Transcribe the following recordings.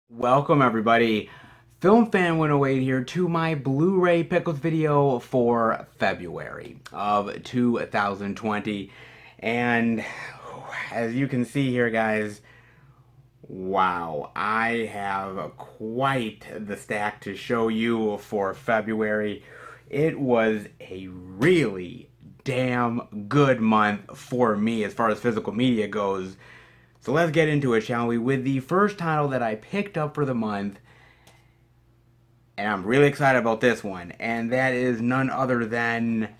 Welcome everybody, Film Fan 108 here to my Blu-ray pickles video for February of 2020. And as you can see here guys, wow, I have quite the stack to show you for February. It was a really damn good month for me as far as physical media goes. So let's get into it, shall we? With the first title that I picked up for the month, and I'm really excited about this one, and that is none other than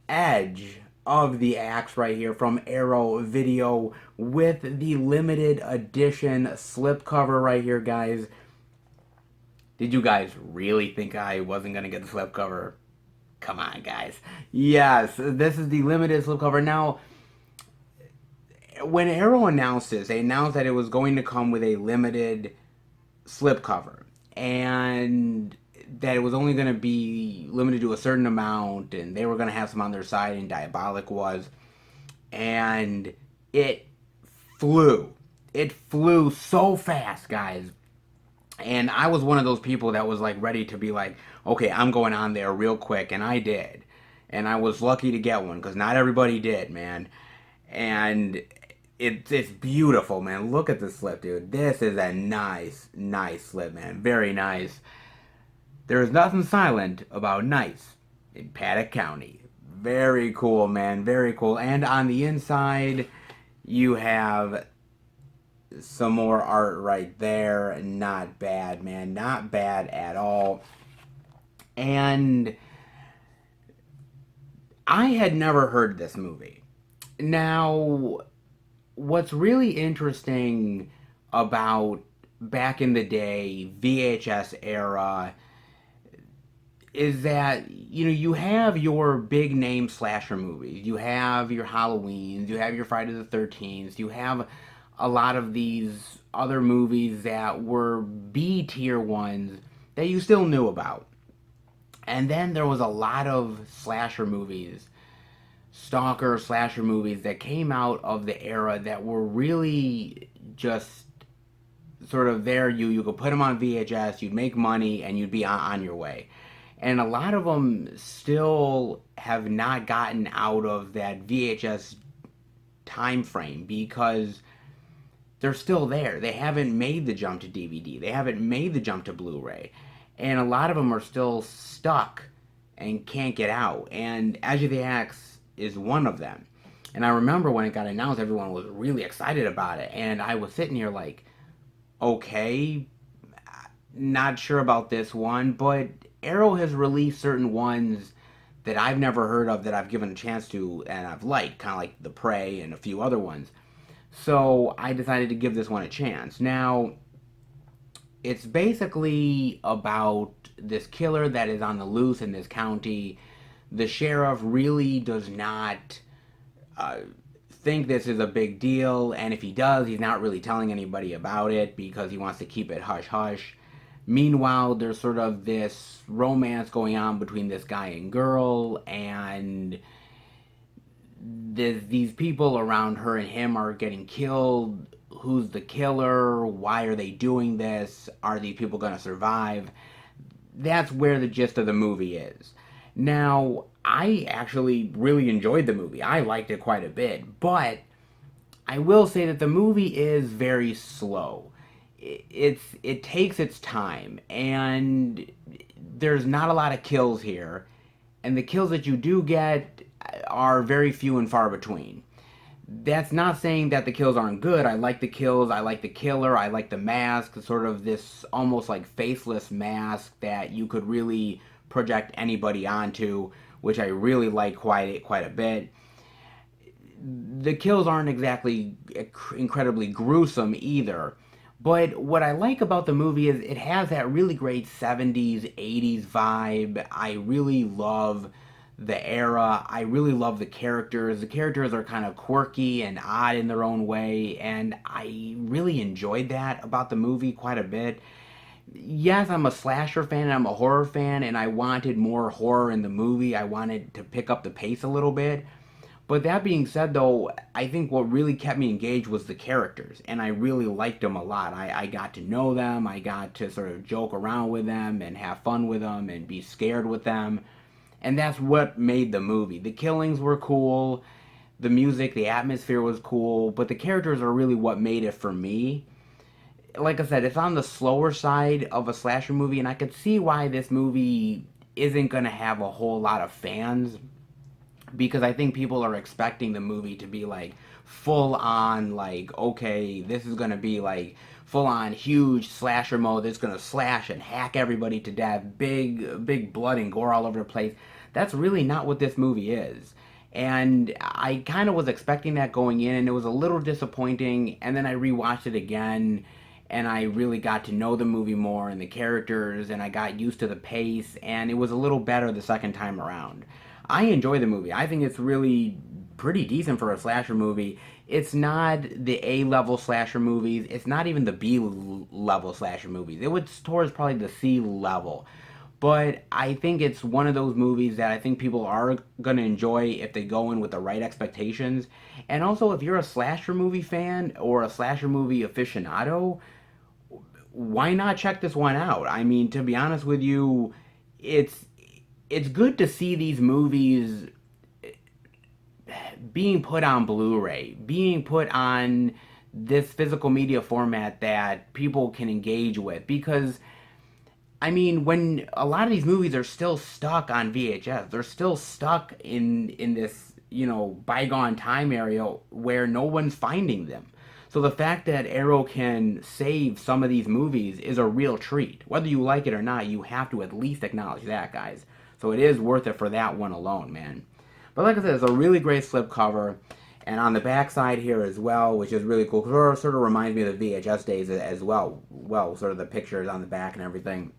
Edge of the Axe right here from Arrow Video with the limited edition slipcover right here, guys. Did you guys really think I wasn't going to get the slipcover? Come on, guys. Yes, this is the limited slipcover. Now, when Arrow announced this, they announced that it was going to come with a limited slipcover and that it was only going to be limited to a certain amount and they were going to have some on their side, and Diabolic was. And it flew. It flew so fast, guys. And I was one of those people that was like ready to be like, okay, I'm going on there real quick. And I did. And I was lucky to get one because not everybody did, man. And it's beautiful, man. Look at the slip, dude. This is a nice slip, man. Very nice. There is nothing silent about nice in Paddock County. Very cool, man. Very cool. And on the inside, you have some more art right there. Not bad, man. Not bad at all. And I had never heard this movie. Now, what's really interesting about back in the day, VHS era, is that you have your big name slasher movies, you have your Halloweens, you have your Friday the 13th, you have a lot of these other movies that were B tier ones that you still knew about. And then there was a lot of slasher movies, stalker slasher movies that came out of the era that were really just sort of there. You could put them on VHS, you'd make money, and you'd be on your way. And a lot of them still have not gotten out of that VHS time frame because they're still there. They haven't made the jump to DVD. They haven't made the jump to Blu-ray. And a lot of them are still stuck and can't get out. And Edge of the Axe is one of them. And I remember when it got announced, everyone was really excited about it. And I was sitting here like, okay, not sure about this one, but Arrow has released certain ones that I've never heard of that I've given a chance to and I've liked, kind of like The Prey and a few other ones. So I decided to give this one a chance. Now, it's basically about this killer that is on the loose in this county. The sheriff really does not uh, think this is a big deal, and if he does, he's not really telling anybody about it because he wants to keep it hush hush. Meanwhile, there's sort of this romance going on between this guy and girl, and these people around her and him are getting killed. Who's the killer? Why are they doing this? Are these people going to survive? That's where the gist of the movie is. Now, I actually really enjoyed the movie. I liked it quite a bit, but I will say that the movie is very slow. It takes its time, and there's not a lot of kills here, and the kills that you do get are very few and far between. That's not saying that the kills aren't good. I like the kills. I like the killer. I like the mask. Sort of this almost like faceless mask that you could really project anybody onto, which I really like quite a bit. The kills aren't exactly incredibly gruesome either. But what I like about the movie is it has that really great 70s, 80s vibe. I really love the era. I really love the characters. The characters are kind of quirky and odd in their own way, and I really enjoyed that about the movie quite a bit. Yes, I'm a slasher fan and I'm a horror fan, and I wanted more horror in the movie. I wanted to pick up the pace a little bit. But that being said, though, I think what really kept me engaged was the characters, and I really liked them a lot. I got to know them, I got to sort of joke around with them and have fun with them and be scared with them, and that's what made the movie. The killings were cool, the music, the atmosphere was cool, but the characters are really what made it for me. Like I said, it's on the slower side of a slasher movie, and I could see why this movie isn't going to have a whole lot of fans because I think people are expecting the movie to be like full on, like, okay, this is going to be like full on huge slasher mode that's going to slash and hack everybody to death, big blood and gore all over the place. That's really not what this movie is. And I kind of was expecting that going in, and it was a little disappointing. And then I rewatched it again, and I really got to know the movie more and the characters, and I got used to the pace, and it was a little better the second time around. I enjoy the movie. I think it's really pretty decent for a slasher movie. It's not the A level slasher movies. It's not even the B level slasher movies. It was towards probably the C level. But I think it's one of those movies that I think people are going to enjoy if they go in with the right expectations. And also, if you're a slasher movie fan or a slasher movie aficionado, why not check this one out? I mean, to be honest with you, it's it's good to see these movies being put on Blu-ray, being put on this physical media format that people can engage with because I mean, when a lot of these movies are still stuck on VHS, they're still stuck in this, bygone time area where no one's finding them. So the fact that Arrow can save some of these movies is a real treat. Whether you like it or not, you have to at least acknowledge that, guys. So it is worth it for that one alone, man. But like I said, it's a really great slipcover. And on the back side here as well, which is really cool, sort of reminds me of the VHS days as well. Well, sort of the pictures on the back and everything.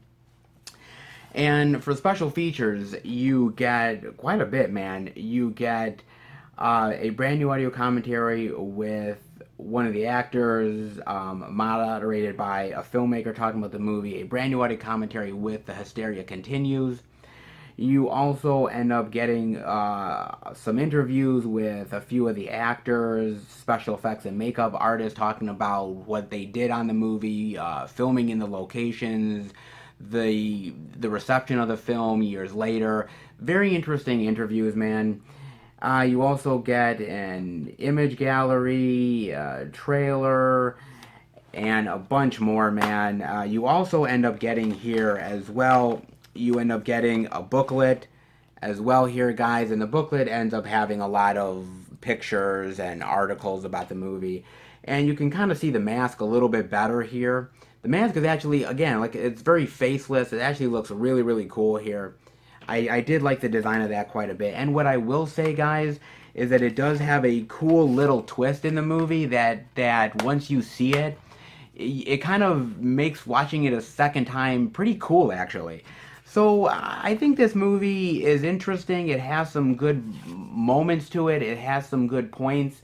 And for special features, you get quite a bit, man. You get a brand new audio commentary with one of the actors, moderated by a filmmaker talking about the movie, a brand new audio commentary with The Hysteria Continues. You also end up getting some interviews with a few of the actors, special effects and makeup artists talking about what they did on the movie, filming in the locations, the reception of the film years later. Very interesting interviews, man. You also get an image gallery, trailer, and a bunch more, man. You also end up getting here as well. You end up getting a booklet as well here, guys. And the booklet ends up having a lot of pictures and articles about the movie. And you can kind of see the mask a little bit better here. The mask is actually, again, like it's very faceless. It actually looks really, really cool here. I did like the design of that quite a bit. And what I will say, guys, is that it does have a cool little twist in the movie that once you see it, it kind of makes watching it a second time pretty cool, actually. So I think this movie is interesting. It has some good moments to it. It has some good points.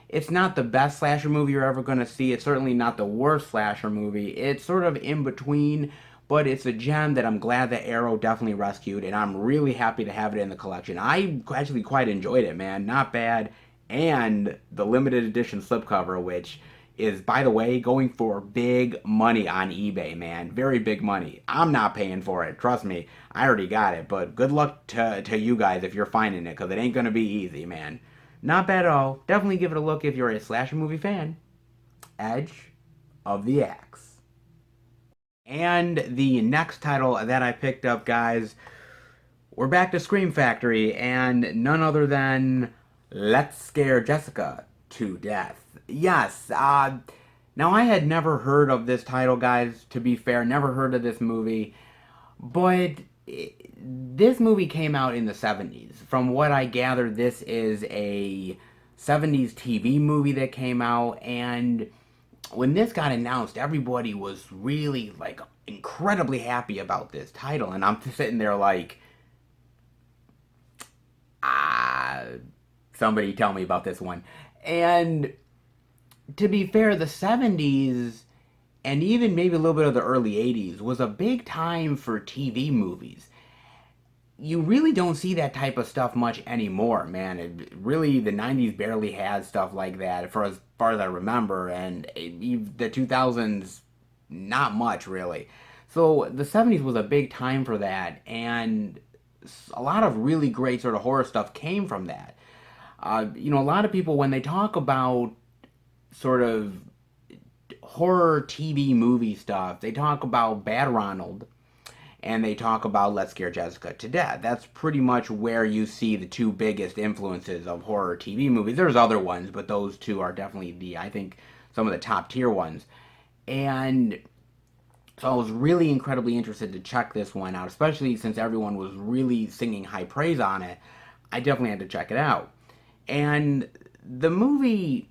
It's not the best slasher movie you're ever going to see. It's certainly not the worst slasher movie. It's sort of in between, but it's a gem that I'm glad that Arrow definitely rescued, and I'm really happy to have it in the collection. I actually quite enjoyed it, man. Not bad. And the limited edition slipcover, which is, by the way, going for big money on eBay, man. Very big money. I'm not paying for it. Trust me. I already got it. But good luck to you guys if you're finding it, because it ain't going to be easy, man. Not bad at all. Definitely give it a look if you're a slasher movie fan. Edge of the Axe. And the next title that I picked up, guys, we're back to Scream Factory, and none other than Let's Scare Jessica to Death. Yes, now I had never heard of this title, guys, to be fair, never heard of this movie, but this movie came out in the 70s. From what I gather, this is a 70s TV movie that came out, and when this got announced, everybody was really, like, incredibly happy about this title, and I'm just sitting there like, somebody tell me about this one. And to be fair, the 70s and even maybe a little bit of the early 80s was a big time for TV movies. you really don't see that type of stuff much anymore, man. Really, the 90s barely had stuff like that for as far as I remember, and the 2000s, not much, really. So the 70s was a big time for that, and a lot of really great sort of horror stuff came from that. A lot of people, when they talk about sort of horror TV movie stuff, they talk about Bad Ronald, and they talk about Let's Scare Jessica to Death. That's pretty much where you see the two biggest influences of horror TV movies. There's other ones, but those two are definitely I think, some of the top tier ones. And so I was really incredibly interested to check this one out, especially since everyone was really singing high praise on it. I definitely had to check it out. And the movie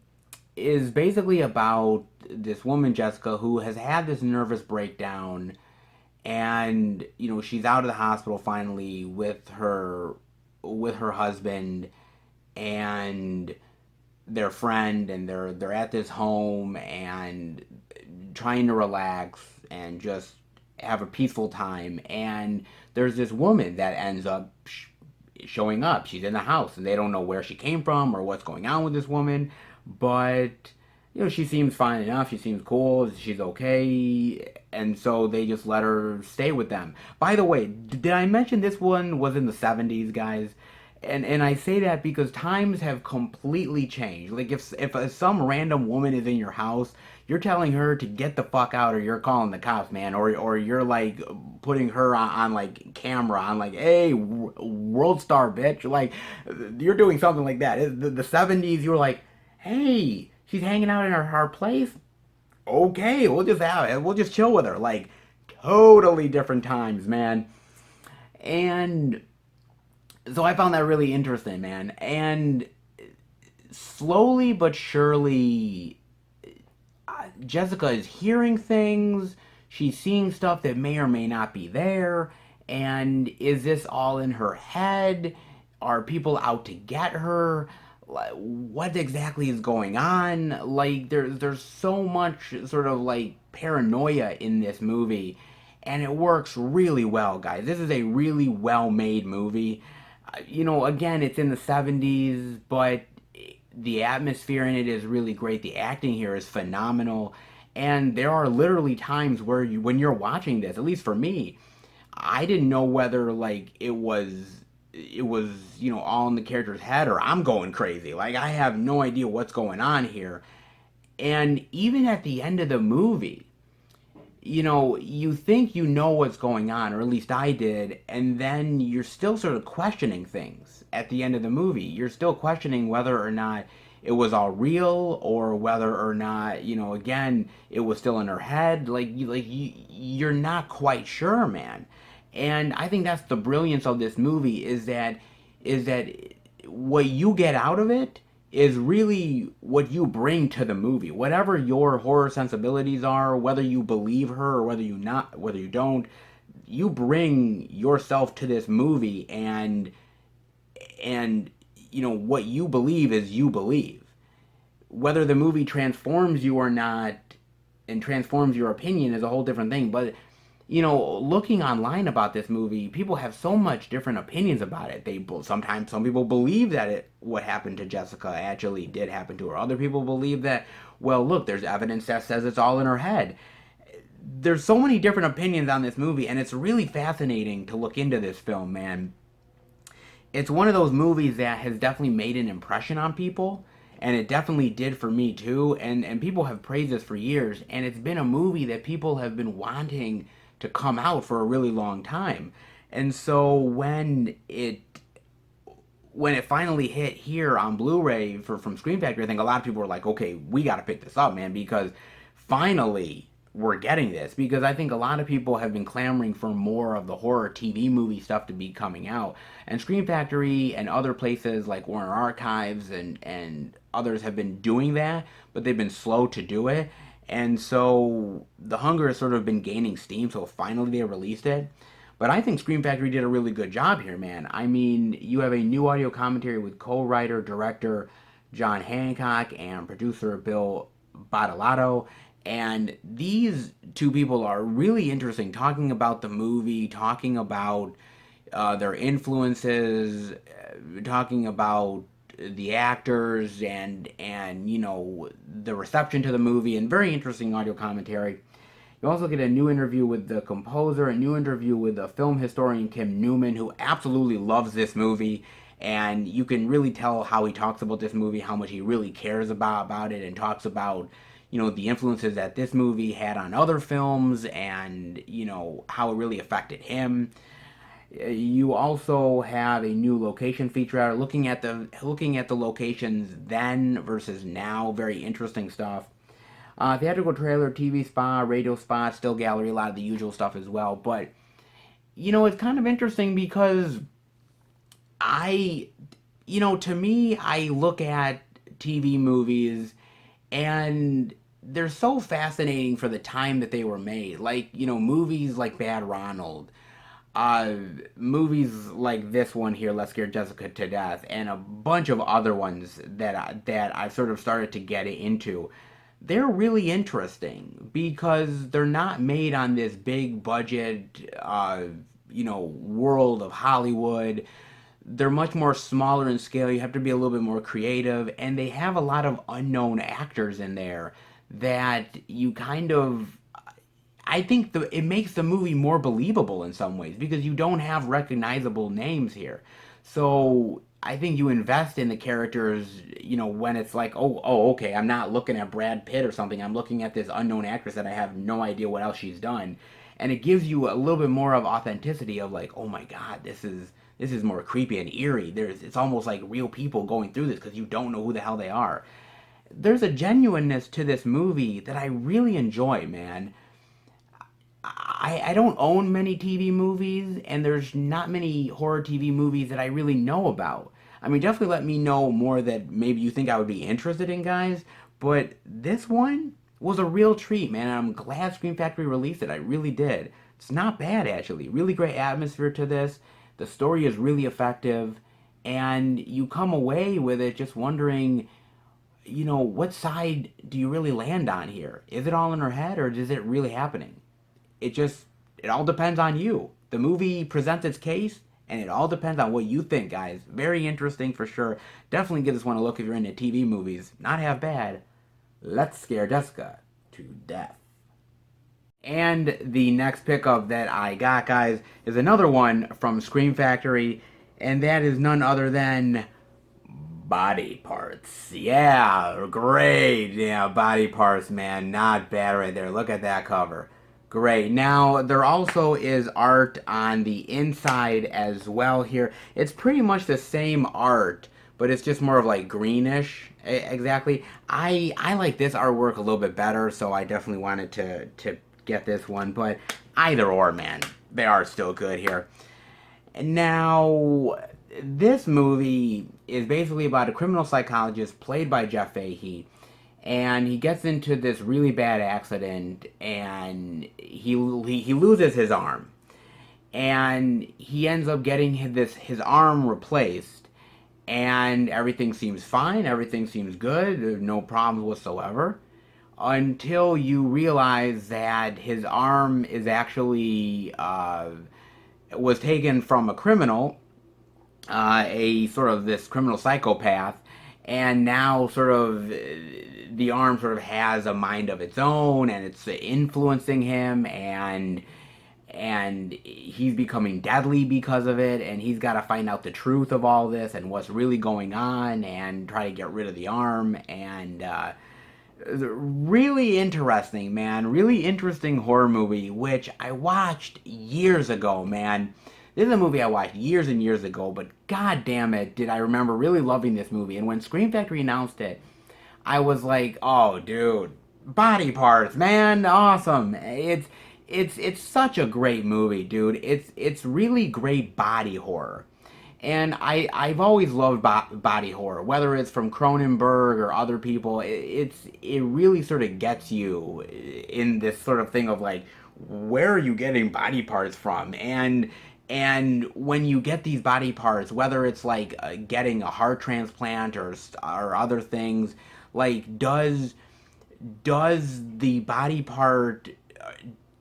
is basically about this woman, Jessica, who has had this nervous breakdown, and she's out of the hospital finally with her husband and their friend, and they're at this home and trying to relax and just have a peaceful time. And there's this woman that ends up showing up. She's in the house, and they don't know where she came from or what's going on with this woman, but she seems fine enough. She seems cool. She's okay. And so they just let her stay with them. By the way, did I mention this one was in the 70s, guys? And I say that because times have completely changed. Like, if some random woman is in your house, you're telling her to get the fuck out, or you're calling the cops, man, or you're like putting her on like camera, on like, hey, world star bitch, like, you're doing something like that. The 70s, you were like, hey, she's hanging out in our place. Okay, we'll just chill with her. Like, totally different times, man. And so I found that really interesting, man. And slowly but surely, Jessica is hearing things. She's seeing stuff that may or may not be there. And is this all in her head? Are people out to get her? What exactly is going on? Like, there's so much sort of like paranoia in this movie, and it works really well, guys. This is a really well made movie. Again, it's in the 70s, but the atmosphere in it is really great. The acting here is phenomenal. And there are literally times where when you're watching this, at least for me, I didn't know whether like it was all in the character's head, or I'm going crazy. Like, I have no idea what's going on here. And even at the end of the movie, you think you know what's going on, or at least I did, and then you're still sort of questioning things at the end of the movie. You're still questioning whether or not it was all real, or whether or not, again, it was still in her head. You're not quite sure, man. And I think that's the brilliance of this movie, is that what you get out of it is really what you bring to the movie. Whatever your horror sensibilities are, whether you believe her or whether you don't, you bring yourself to this movie, and what you believe is you believe. Whether the movie transforms you or not, and transforms your opinion, is a whole different thing. But looking online about this movie, people have so much different opinions about it. Sometimes some people believe that what happened to Jessica actually did happen to her. Other people believe that, well, look, there's evidence that says it's all in her head. There's so many different opinions on this movie, and it's really fascinating to look into this film, man. It's one of those movies that has definitely made an impression on people, and it definitely did for me too. And people have praised this for years, and it's been a movie that people have been wanting to come out for a really long time. And so when it finally hit here on Blu-ray from Scream Factory, I think a lot of people were like, okay, we got to pick this up, man, because finally we're getting this. Because I think a lot of people have been clamoring for more of the horror TV movie stuff to be coming out. And Scream Factory and other places like Warner Archives and others have been doing that, but they've been slow to do it. And so the hunger has sort of been gaining steam, so finally they released it. But I think Scream Factory did a really good job here, man. I mean, you have a new audio commentary with co-writer, director John Hancock and producer Bill Bottolato. And these two people are really interesting, talking about the movie, talking about their influences, talking about the actors and the reception to the movie, and very interesting audio commentary. You also get a new interview with the composer, a new interview with the film historian Kim Newman, who absolutely loves this movie, and you can really tell how he talks about this movie, how much he really cares about it, and talks about the influences that this movie had on other films, and how it really affected him. You also have a new location feature, looking at the locations then versus now. Very interesting stuff. Theatrical trailer, TV spot, radio spot, still gallery, a lot of the usual stuff as well. But it's kind of interesting because I, to me, I look at TV movies and they're so fascinating for the time that they were made. Like, movies like Bad Ronald, uh, movies like this one here, Let's Scare Jessica to Death, and a bunch of other ones that I've sort of started to get into. They're really interesting because they're not made on this big budget, world of Hollywood. They're much more smaller in scale. You have to be a little bit more creative, and they have a lot of unknown actors in there that you kind of I think it makes the movie more believable in some ways because you don't have recognizable names here. So I think you invest in the characters, when it's like, okay, I'm not looking at Brad Pitt or something. I'm looking at this unknown actress that I have no idea what else she's done, and it gives you a little bit more of authenticity of like, oh my God, this is more creepy and eerie. It's almost like real people going through this because you don't know who the hell they are. There's a genuineness to this movie that I really enjoy, man. I don't own many TV movies, and there's not many horror TV movies that I really know about. I mean, definitely let me know more that maybe you think I would be interested in, guys. But this one was a real treat, man. And I'm glad Scream Factory released it. I really did. It's not bad, actually. Really great atmosphere to this. The story is really effective. And you come away with it just wondering, what side do you really land on here? Is it all in her head, or is it really happening? It all depends on you. The movie presents its case, and it all depends on what you think, guys. Very interesting for sure. Definitely give this one a look if you're into TV movies. Not half bad. Let's Scare Jessica to Death. And the next pickup that I got, guys, is another one from Scream Factory, and that is none other than Body Parts. Yeah, great. Yeah, Body Parts, man. Not bad right there. Look at that cover. Great. Now, there also is art on the inside as well here. It's pretty much the same art, but it's just more of like greenish. Exactly. I like this artwork a little bit better, so I definitely wanted to get this one, but either or, man. They are still good here. Now, this movie is basically about a criminal psychologist played by Jeff Fahey, and he gets into this really bad accident, and he loses his arm, and he ends up getting his arm replaced, and everything seems fine, everything seems good, there's no problems whatsoever, until you realize that his arm is actually was taken from a criminal, a sort of this criminal psychopath, and now sort of the arm sort of has a mind of its own, and it's influencing him, and he's becoming deadly because of it, and he's got to find out the truth of all this and what's really going on and try to get rid of the arm. And really interesting, man. Really interesting horror movie, which I watched years ago, man. This is a movie I watched years and years ago, but god damn it, did I remember really loving this movie. And when Scream Factory announced it, I was like, oh, dude, Body Parts, man, awesome. It's such a great movie, dude. It's really great body horror. And I've always loved body horror, whether it's from Cronenberg or other people. It really sort of gets you in this sort of thing of like, where are you getting body parts from? And when you get these body parts, whether it's like getting a heart transplant or other things, like does the body part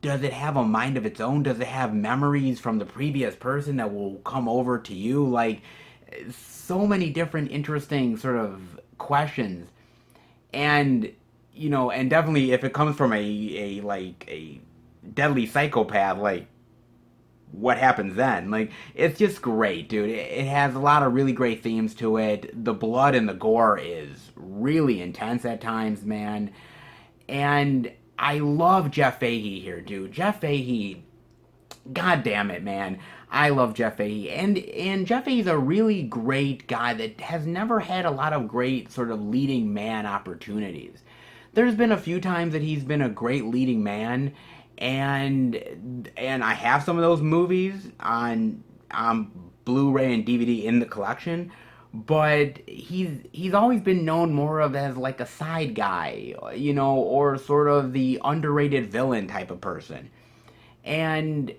does it have a mind of its own? Does it have memories from the previous person that will come over to you? Like, so many different interesting sort of questions. And, and definitely if it comes from a deadly psychopath, like, what happens then? Like, it's just great, dude. It has a lot of really great themes to it. The blood and the gore is really intense at times, man. And I love Jeff Fahey here, dude. Jeff Fahey, god damn it, man. I love Jeff Fahey. And Jeff Fahey's a really great guy that has never had a lot of great sort of leading man opportunities. There's been a few times that he's been a great leading man, and I have some of those movies on Blu-ray and DVD in the collection, but he's always been known more of as like a side guy, or sort of the underrated villain type of person. And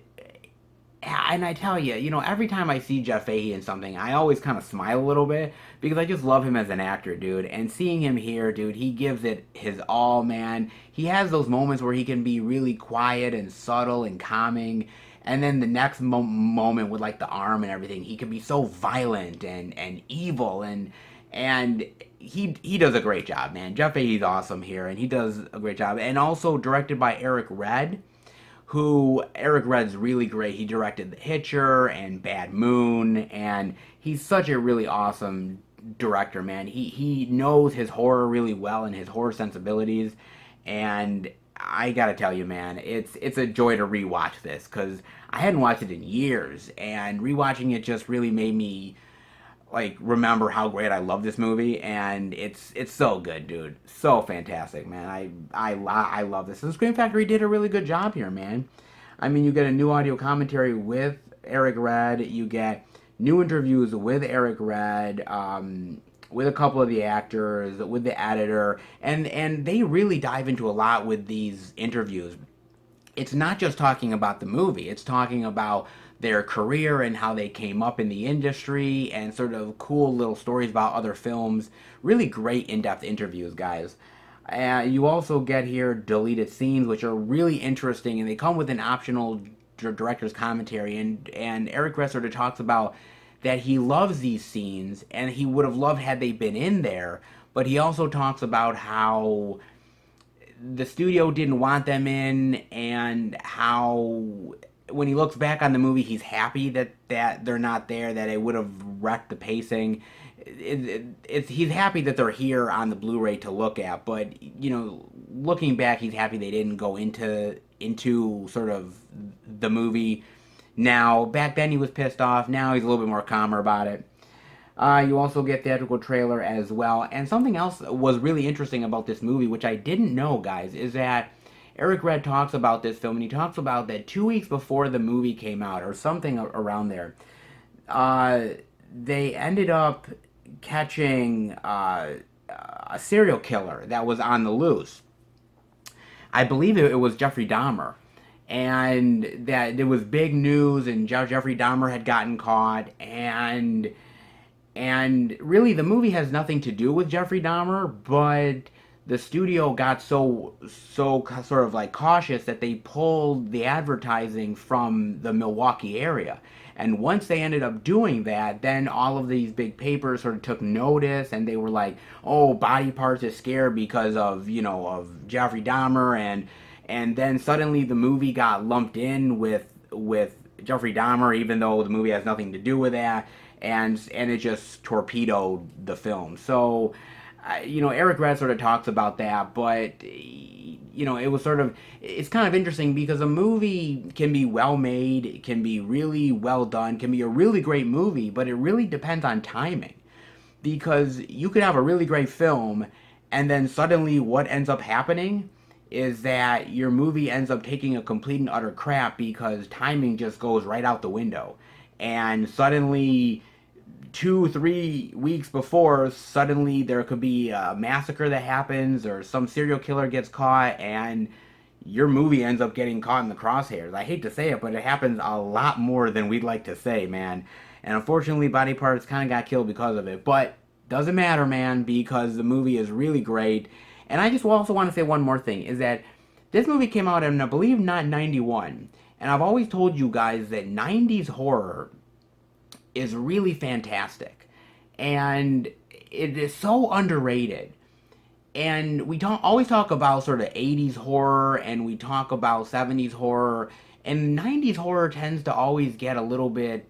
and I tell you, every time I see Jeff Fahey in something, I always kind of smile a little bit because I just love him as an actor, dude. And seeing him here, dude, he gives it his all, man. He has those moments where he can be really quiet and subtle and calming, and then the next moment with like the arm and everything, he can be so violent and evil and he does a great job, man. Jeff Fahey's awesome here, and he does a great job. And also directed by Eric Red, who Eric Red's really great. He directed The Hitcher and Bad Moon, and he's such a really awesome director, man. He knows his horror really well and his horror sensibilities, and I gotta tell you, man, it's a joy to rewatch this because I hadn't watched it in years, and rewatching it just really made me like remember how great I love this movie, and it's so good, dude. So fantastic, man. I love this. And Scream Factory did a really good job here, man. I mean, you get a new audio commentary with Eric Red. You get new interviews with Eric Red, with a couple of the actors, with the editor, and they really dive into a lot with these interviews. It's not just talking about the movie, it's talking about their career and how they came up in the industry and sort of cool little stories about other films. Really great in-depth interviews, guys. You also get here deleted scenes, which are really interesting, and they come with an optional director's commentary. And Eric Red sort of talks about that he loves these scenes, and he would have loved had they been in there, but he also talks about how the studio didn't want them in, and how when he looks back on the movie, he's happy that they're not there, that it would have wrecked the pacing. He's happy that they're here on the Blu-ray to look at, but looking back, he's happy they didn't go into sort of the movie. Now, back then he was pissed off. Now he's a little bit more calmer about it. You also get theatrical trailer as well. And something else was really interesting about this movie, which I didn't know, guys, is that Eric Red talks about this film, and he talks about that 2 weeks before the movie came out, or something around there, they ended up catching a serial killer that was on the loose. I believe it was Jeffrey Dahmer. And that it was big news, and Jeffrey Dahmer had gotten caught, and really the movie has nothing to do with Jeffrey Dahmer, but the studio got so sort of like cautious that they pulled the advertising from the Milwaukee area. And once they ended up doing that, then all of these big papers sort of took notice, and they were like, "Oh, Body Parts is scared because of of Jeffrey Dahmer," and then suddenly the movie got lumped in with Jeffrey Dahmer, even though the movie has nothing to do with that, and it just torpedoed the film. So, Eric Red sort of talks about that, but it was sort of, it's kind of interesting because a movie can be well made, it can be really well done, can be a really great movie, but it really depends on timing. Because you could have a really great film, and then suddenly what ends up happening is that your movie ends up taking a complete and utter crap because timing just goes right out the window. And suddenly, 2-3 weeks before, suddenly there could be a massacre that happens, or some serial killer gets caught, and your movie ends up getting caught in the crosshairs. I hate to say it, but it happens a lot more than we'd like to say, man. And unfortunately, Body Parts kind of got killed because of it. But doesn't matter, man, because the movie is really great. And I just also want to say one more thing, is that This movie came out in, I believe, not 91. And I've always told you guys that 90s horror is really fantastic. And it is so underrated. And we always talk about sort of 80s horror and we talk about 70s horror. And 90s horror tends to always get a little bit,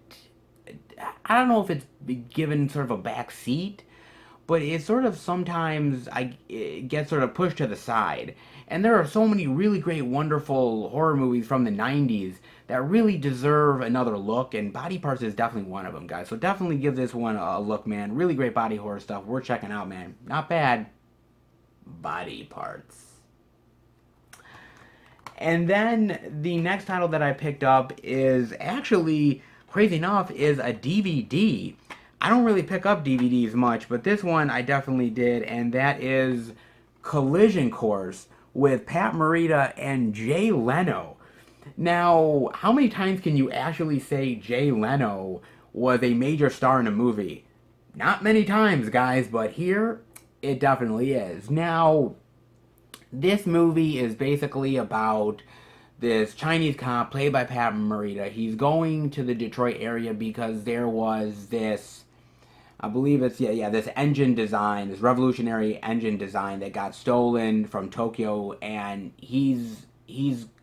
I don't know if it's given sort of a back seat, but it sort of sometimes it gets sort of pushed to the side. And there are so many really great, wonderful horror movies from the 90s that really deserve another look, and Body Parts is definitely one of them, guys. So definitely give this one a look, man. Really great body horror stuff. Worth checking out, man. Not bad. Body Parts. And then the next title that I picked up is actually, crazy enough, is a DVD. I don't really pick up DVDs much, but this one I definitely did, and that is Collision Course with Pat Morita and Jay Leno. Now, how many times can you actually say Jay Leno was a major star in a movie? Not many times, guys, but here it definitely is. Now, this movie is basically about this Chinese cop played by Pat Morita. He's going to the Detroit area because there was this, I believe it's, this engine design, this revolutionary engine design that got stolen from Tokyo, and he's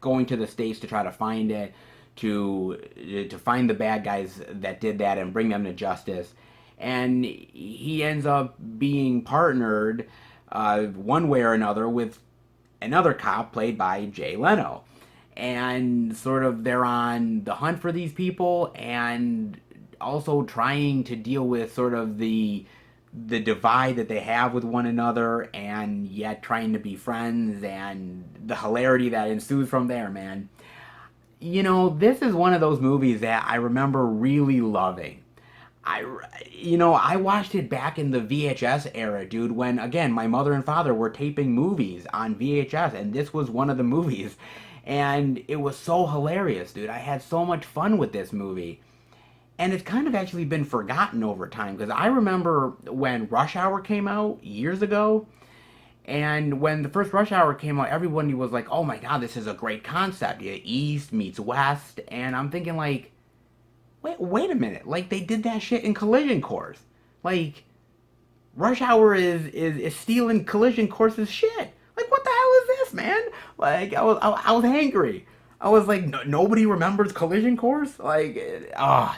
going to the States to try to find it, to find the bad guys that did that and bring them to justice. And he ends up being partnered one way or another with another cop played by Jay Leno. And sort of they're on the hunt for these people and also trying to deal with sort of the divide that they have with one another, and yet trying to be friends, and the hilarity that ensues from there, man. You know, this is one of those movies that I remember really loving. I watched it back in the VHS era, dude, when, again, my mother and father were taping movies on VHS, and this was one of the movies. And it was so hilarious, dude. I had so much fun with this movie. And it's kind of actually been forgotten over time, because I remember when Rush Hour came out years ago, and when the first Rush Hour came out, everybody was like, oh my god, this is a great concept. Yeah, East meets West. And I'm thinking, like, wait a minute. Like, they did that shit in Collision Course. Like, Rush Hour is stealing Collision Course's shit. Like, what the hell is this, man? Like, I was angry. I was like, nobody remembers Collision Course? Like,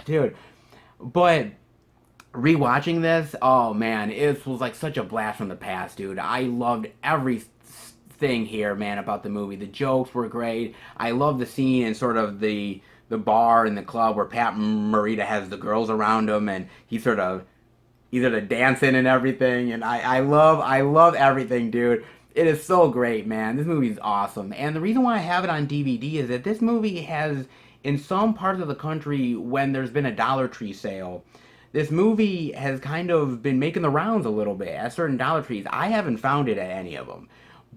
dude. But rewatching this, oh man, it was like such a blast from the past, dude. I loved everything here, man, about the movie. The jokes were great. I love the scene and sort of the bar in the club where Pat Morita has the girls around him, and he's sort of dancing and everything. And I love everything, dude. It is so great, man. This movie is awesome. And the reason why I have it on DVD is that this movie has, in some parts of the country, when there's been a Dollar Tree sale, this movie has kind of been making the rounds a little bit at certain Dollar Trees. I haven't found it at any of them.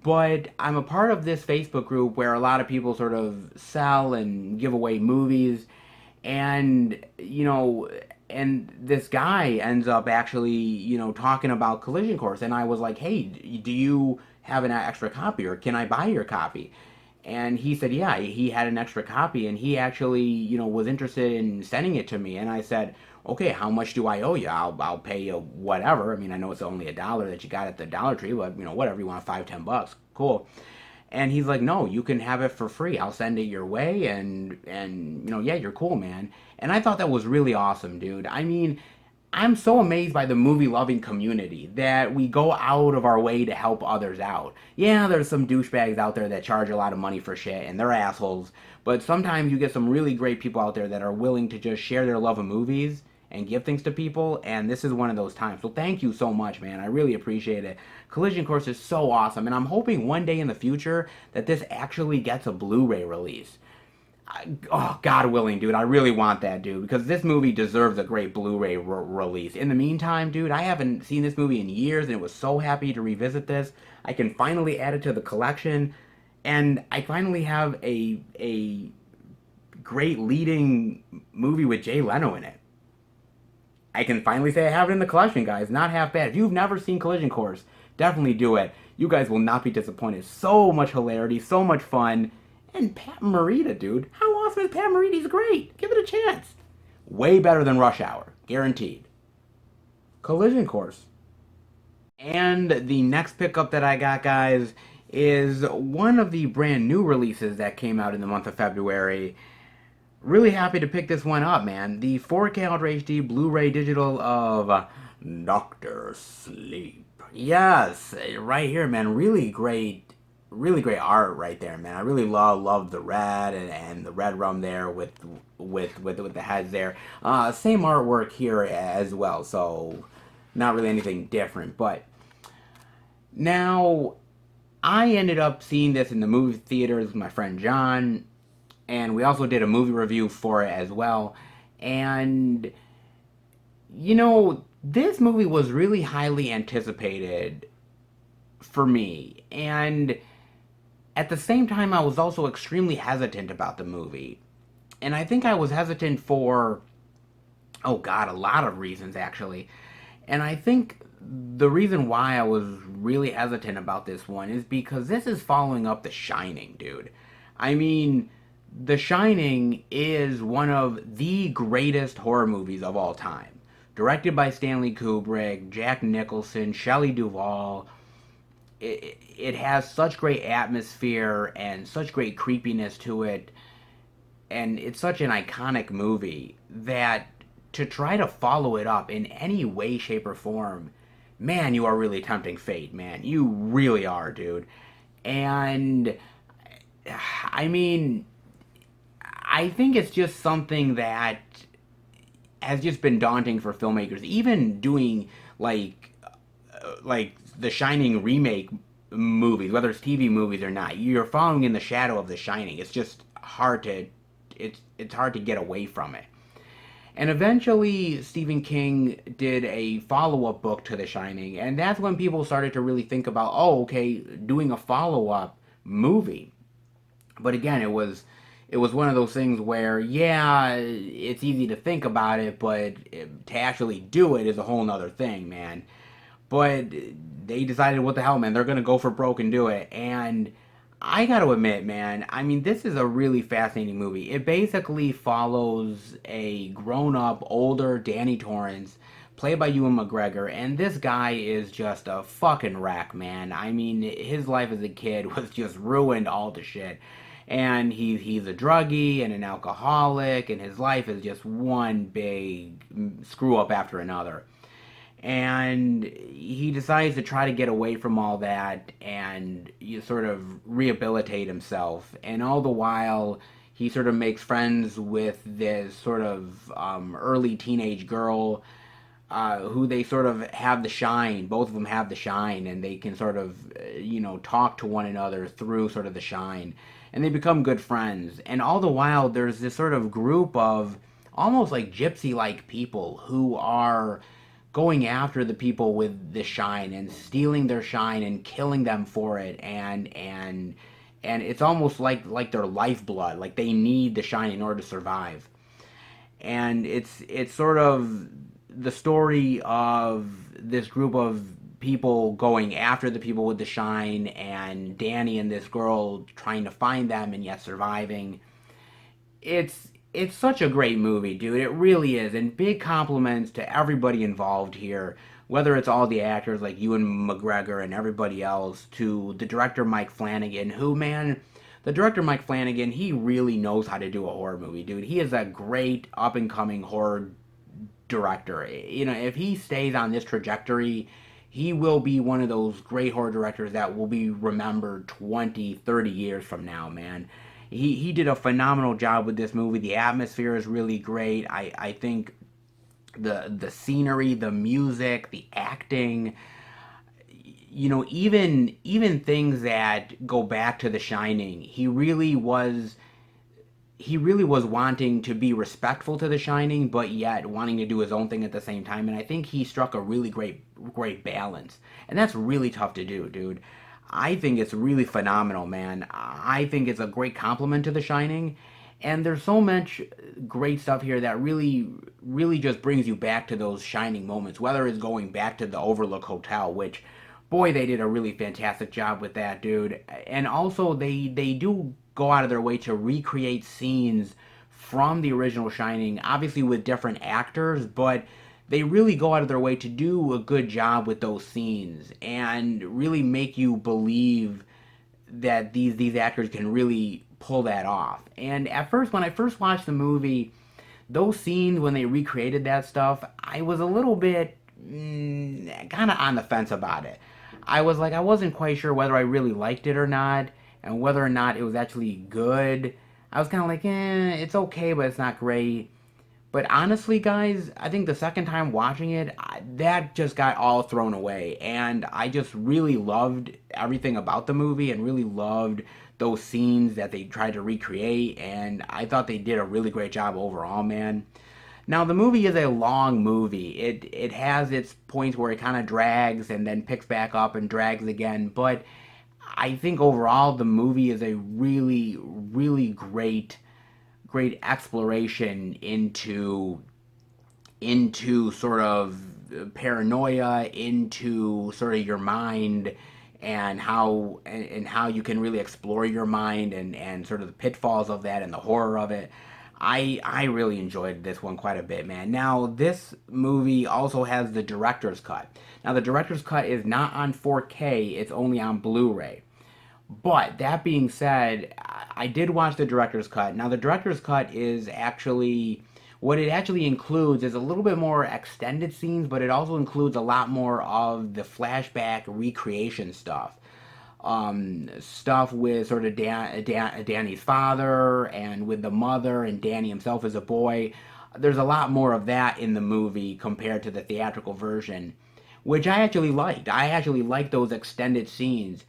But I'm a part of this Facebook group where a lot of people sort of sell and give away movies. And, and this guy ends up actually, talking about Collision Course. And I was like, hey, do you have an extra copy, or can I buy your copy? And he said, yeah, he had an extra copy, and he actually, was interested in sending it to me. And I said, okay, how much do I owe you? I'll pay you whatever. I mean, I know it's only $1 that you got at the Dollar Tree, but, whatever, you want, $5-10, cool. And he's like, no, you can have it for free. I'll send it your way, and yeah, you're cool, man. And I thought that was really awesome, dude. I mean, I'm so amazed by the movie-loving community that we go out of our way to help others out. Yeah, there's some douchebags out there that charge a lot of money for shit, and they're assholes. But sometimes you get some really great people out there that are willing to just share their love of movies and give things to people, and this is one of those times. So thank you so much, man. I really appreciate it. Collision Course is so awesome, and I'm hoping one day in the future that this actually gets a Blu-ray release. God willing, dude, I really want that, dude, because this movie deserves a great Blu-ray release. In the meantime, dude, I haven't seen this movie in years, and I was so happy to revisit this. I can finally add it to the collection, and I finally have a great leading movie with Jay Leno in it. I can finally say I have it in the collection, guys. Not half bad. If you've never seen Collision Course, Definitely do it. You guys will not be disappointed. So much hilarity, so much fun. And Pat Morita, dude. How awesome is Pat Morita? He's great. Give it a chance. Way better than Rush Hour. Guaranteed. Collision Course. And the next pickup that I got, guys, is one of the brand new releases that came out in the month of February. Really happy to pick this one up, man. The 4K Ultra HD Blu-ray digital of Doctor Sleep. Yes, right here, man. Really great art right there, man. I really love the red and the red rum there with the heads there. Same artwork here as well, so not really anything different. But now I ended up seeing this in the movie theaters with my friend John, and we also did a movie review for it as well. And this movie was really highly anticipated for me, and at the same time, I was also extremely hesitant about the movie. And I think I was hesitant for, oh God, a lot of reasons actually. And I think the reason why I was really hesitant about this one is because this is following up The Shining, dude. I mean, The Shining is one of the greatest horror movies of all time. Directed by Stanley Kubrick, Jack Nicholson, Shelley Duvall. It has such great atmosphere and such great creepiness to it, and it's such an iconic movie that to try to follow it up in any way, shape, or form, man, you are really tempting fate, man. You really are, dude. And I mean, I think it's just something that has just been daunting for filmmakers, even doing like the Shining remake movies, whether it's TV movies or not. You're following in the shadow of The Shining. It's just hard to it's hard to get away from it. And eventually Stephen King did a follow-up book to The Shining, and that's when people started to really think about, oh, okay, doing a follow-up movie. But again, it was one of those things where, yeah, it's easy to think about it, but to actually do it is a whole nother thing, man. But they decided, what the hell, man, they're gonna go for broke and do it. And I gotta admit, man, I mean, this is a really fascinating movie. It basically follows a grown-up, older Danny Torrance, played by Ewan McGregor, and this guy is just a fucking wreck, man. I mean, his life as a kid was just ruined all to shit. And he's a druggie and an alcoholic, and his life is just one big screw up after another. And he decides to try to get away from all that and you sort of rehabilitate himself. And all the while, he sort of makes friends with this sort of early teenage girl who they sort of have the shine. Both of them have the shine, and they can sort of, talk to one another through sort of the shine. And they become good friends. And all the while, there's this sort of group of almost like gypsy like people who are going after the people with the shine and stealing their shine and killing them for it, and it's almost like their lifeblood, like they need the shine in order to survive. And it's sort of the story of this group of people going after the people with the shine, and Danny and this girl trying to find them and yet surviving. It's such a great movie, dude. It really is. And big compliments to everybody involved here, whether it's all the actors like Ewan McGregor and everybody else, to the director Mike Flanagan, who, man, the director Mike Flanagan, he really knows how to do a horror movie, dude. He is a great up and coming horror director. If he stays on this trajectory, he will be one of those great horror directors that will be remembered 20, 30 years from now, man. He did a phenomenal job with this movie. The atmosphere is really great. I think the scenery, the music, the acting, even things that go back to The Shining, he really was wanting to be respectful to The Shining, but yet wanting to do his own thing at the same time. And I think he struck a really great balance. And that's really tough to do, dude. I think it's really phenomenal, man. I think it's a great compliment to The Shining. And there's so much great stuff here that really just brings you back to those Shining moments. Whether it's going back to the Overlook Hotel, which boy, they did a really fantastic job with that, dude. And also, they do go out of their way to recreate scenes from the original Shining, obviously with different actors, but they really go out of their way to do a good job with those scenes and really make you believe that these actors can really pull that off. And at first, when I first watched the movie, those scenes when they recreated that stuff, I was a little bit kind of on the fence about it. I was like, I wasn't quite sure whether I really liked it or not, and whether or not it was actually good. I was kind of like, it's okay, but it's not great. But honestly, guys, I think the second time watching it, that just got all thrown away. And I just really loved everything about the movie and really loved those scenes that they tried to recreate. And I thought they did a really great job overall, man. Now, the movie is a long movie. It has its points where it kind of drags and then picks back up and drags again. But I think overall, the movie is a really, really great exploration into sort of paranoia, into sort of your mind, and how you can really explore your mind, and sort of the pitfalls of that and the horror of it. I really enjoyed this one quite a bit, man. Now, this movie also has the director's cut. Now, the director's cut is not on 4K, it's only on Blu-ray. But that being said, I did watch the director's cut. Now, the director's cut is actually, what it actually includes is a little bit more extended scenes, but it also includes a lot more of the flashback recreation stuff. Stuff with sort of Danny's father and with the mother and Danny himself as a boy. There's a lot more of that in the movie compared to the theatrical version, which I actually liked. I actually liked those extended scenes.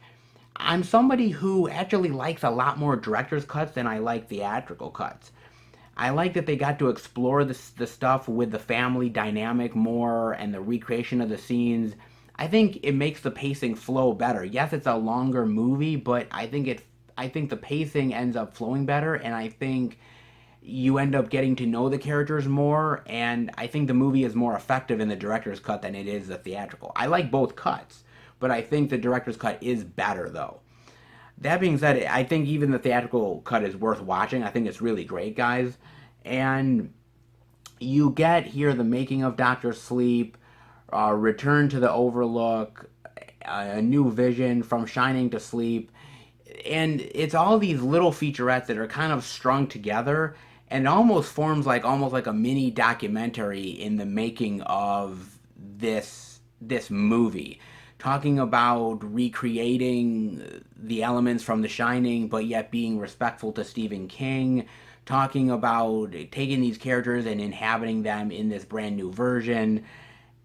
I'm somebody who actually likes a lot more director's cuts than I like theatrical cuts. I like that they got to explore the stuff with the family dynamic more and the recreation of the scenes. I think it makes the pacing flow better. Yes, it's a longer movie, but I think the pacing ends up flowing better, and I think you end up getting to know the characters more, and I think the movie is more effective in the director's cut than it is the theatrical. I like both cuts, but I think the director's cut is better though. That being said, I think even the theatrical cut is worth watching. I think it's really great, guys. And you get here the making of Doctor Sleep, Return to the Overlook, a new vision from Shining to Sleep, and it's all these little featurettes that are kind of strung together, and it almost forms like almost like a mini documentary in the making of this movie, talking about recreating the elements from The Shining, but yet being respectful to Stephen King, talking about taking these characters and inhabiting them in this brand new version,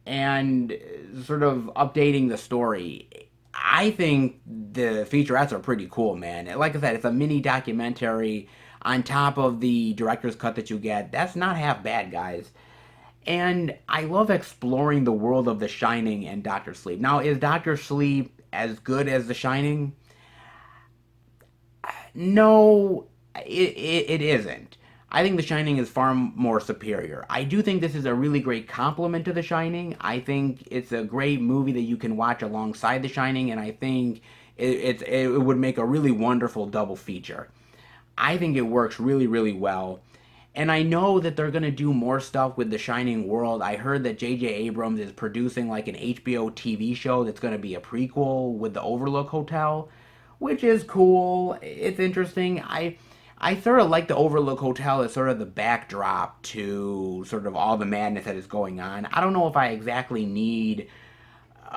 and sort of updating the story. I think the featurettes are pretty cool, man. Like I said, it's a mini documentary on top of the director's cut that you get. That's not half bad, guys. And I love exploring the world of The Shining and Doctor Sleep. Now, is Doctor Sleep as good as The Shining? No, it isn't. I think The Shining is far more superior. I do think this is a really great complement to The Shining. I think it's a great movie that you can watch alongside The Shining, and I think it would make a really wonderful double feature. I think it works really, really well. And I know that they're going to do more stuff with the Shining world. I heard that J.J. Abrams is producing like an HBO TV show that's going to be a prequel with the Overlook Hotel, which is cool. It's interesting. I sort of like the Overlook Hotel as sort of the backdrop to sort of all the madness that is going on. I don't know if I exactly need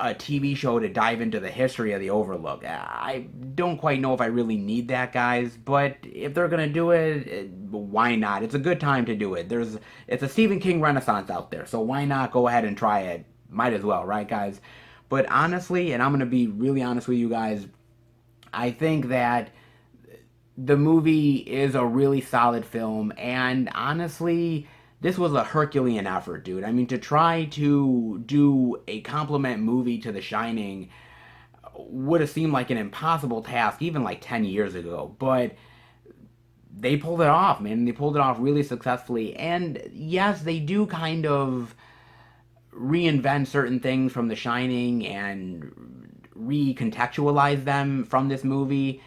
a TV show to dive into the history of the Overlook. I don't quite know if I really need that, guys, but if they're gonna do it, why not? It's a good time to do it. It's a Stephen King renaissance out there, so why not go ahead and try it? Might as well, right, guys? But honestly, and I'm gonna be really honest with you guys, I think that the movie is a really solid film, and honestly, this was a Herculean effort, dude. I mean, to try to do a compliment movie to The Shining would have seemed like an impossible task even like 10 years ago, but they pulled it off, man. They pulled it off really successfully, and yes, they do kind of reinvent certain things from The Shining and recontextualize them from this movie.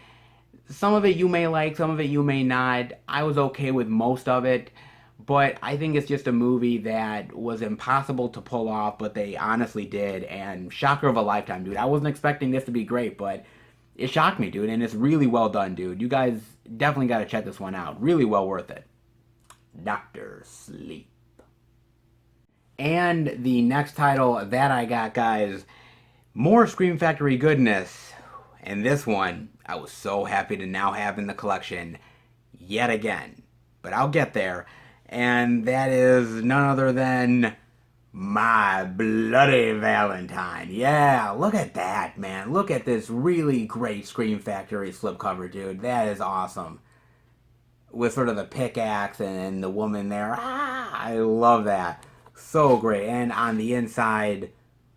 Some of it you may like, some of it you may not. I was okay with most of it, but I think it's just a movie that was impossible to pull off, but they honestly did. And shocker of a lifetime, dude. I wasn't expecting this to be great, but it shocked me, dude. And it's really well done, dude. You guys definitely got to check this one out. Really well worth it. Doctor Sleep. And the next title that I got, guys, more Scream Factory goodness. And this one, I was so happy to now have in the collection yet again. But I'll get there. And that is none other than My Bloody Valentine. Yeah, look at that, man. Look at this really great Scream Factory slipcover, dude. That is awesome. With sort of the pickaxe and the woman there. I love that. So great. And on the inside,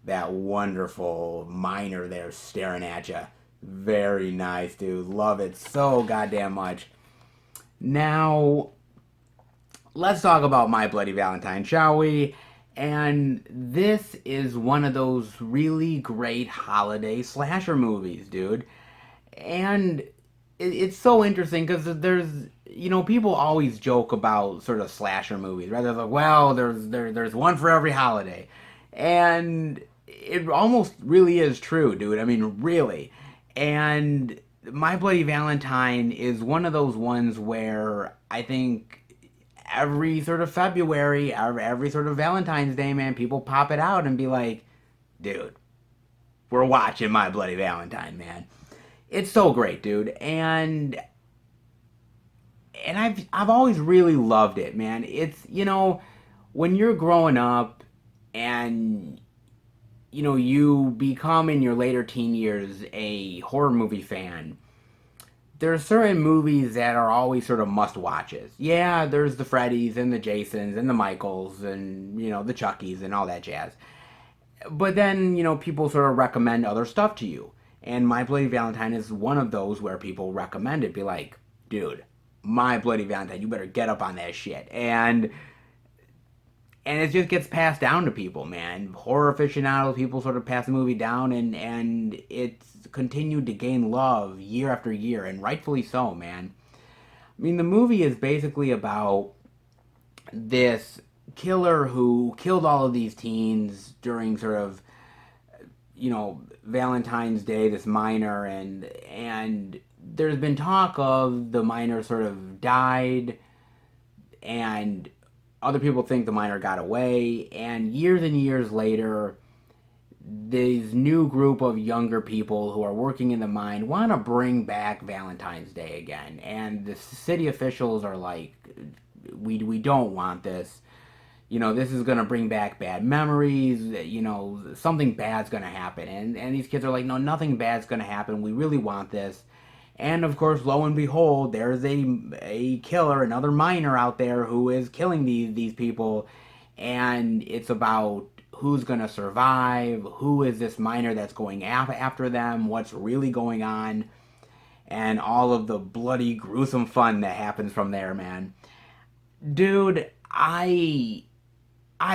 that wonderful miner there staring at you. Very nice, dude. Love it so goddamn much. Now, let's talk about My Bloody Valentine, shall we? And this is one of those really great holiday slasher movies, dude. And it's so interesting because there's, people always joke about sort of slasher movies, right? They're like, well, there's one for every holiday. And it almost really is true, dude. I mean, really. And My Bloody Valentine is one of those ones where I think every sort of February, every sort of Valentine's Day, man, people pop it out and be like, dude, we're watching My Bloody Valentine, man. It's so great, dude. And I've always really loved it, man. It's, when you're growing up and you become in your later teen years a horror movie fan, there are certain movies that are always sort of must-watches. Yeah, there's the Freddys and the Jasons and the Michaels and, the Chuckies and all that jazz. But then, people sort of recommend other stuff to you. And My Bloody Valentine is one of those where people recommend it. Be like, dude, My Bloody Valentine, you better get up on that shit. And it just gets passed down to people, man. Horror aficionados, people sort of pass the movie down, and it's continued to gain love year after year, and rightfully so, man. I mean, the movie is basically about this killer who killed all of these teens during sort of, Valentine's Day, this miner, and there's been talk of the miner sort of died, and other people think the miner got away, and years later, this new group of younger people who are working in the mine want to bring back Valentine's Day again. And the city officials are like, we don't want this. This is going to bring back bad memories. Something bad's going to happen. And these kids are like, no, nothing bad's going to happen. We really want this. And of course, lo and behold, there's a killer, another miner out there who is killing these people, and it's about who's gonna survive, who is this miner that's going after them, what's really going on, and all of the bloody, gruesome fun that happens from there, man. Dude, I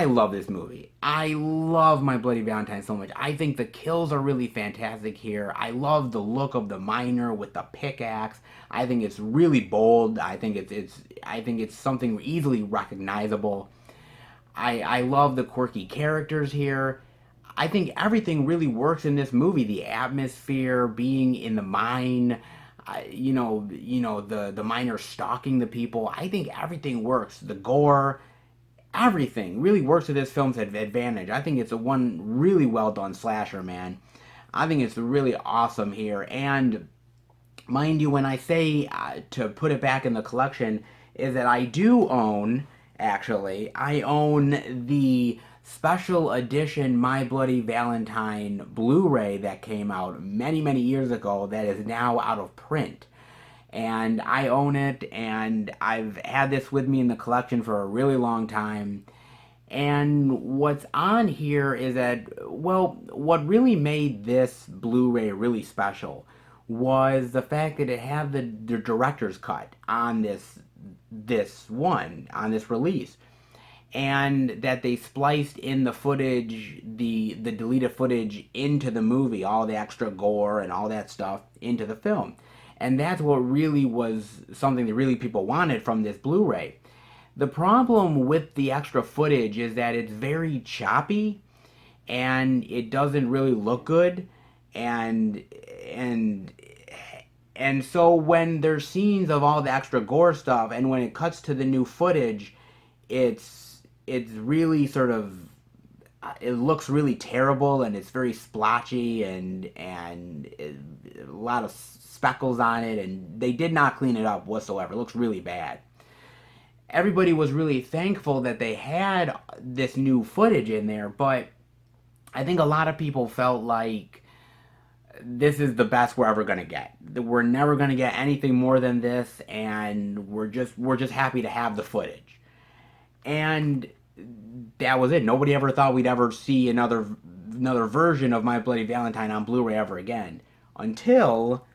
love this movie. I love My Bloody Valentine so much. I think the kills are really fantastic here. I love the look of the miner with the pickaxe. I think it's really bold. I think it's something easily recognizable. I love the quirky characters here. I think everything really works in this movie. The atmosphere, being in the mine, the miner stalking the people. I think everything works. The gore, everything really works to this film's advantage. I think it's a one really well done slasher, man. I think it's really awesome here. And mind you, when I say to put it back in the collection, is that I do own, actually, I own the special edition My Bloody Valentine Blu-ray that came out many years ago that is now out of print. And I own it, and I've had this with me in the collection for a really long time. And what's on here is that, well, what really made this Blu-ray really special was the fact that it had the director's cut on this release. and that they spliced in the footage, the deleted footage into the movie, all the extra gore and all that stuff into the film. And that's what really was something that really people wanted from this Blu-ray. The problem with the extra footage is that it's very choppy and it doesn't really look good, and and and so when there's scenes of all the extra gore stuff and when it cuts to the new footage, it's really sort of, it looks really terrible and it's very splotchy and a lot of speckles on it, and they did not clean it up whatsoever. It looks really bad. Everybody was really thankful that they had this new footage in there, but I think a lot of people felt like this is the best we're ever going to get. We're never going to get anything more than this, and we're just happy to have the footage. And that was it. Nobody ever thought we'd ever see another version of My Bloody Valentine on Blu-ray ever again, until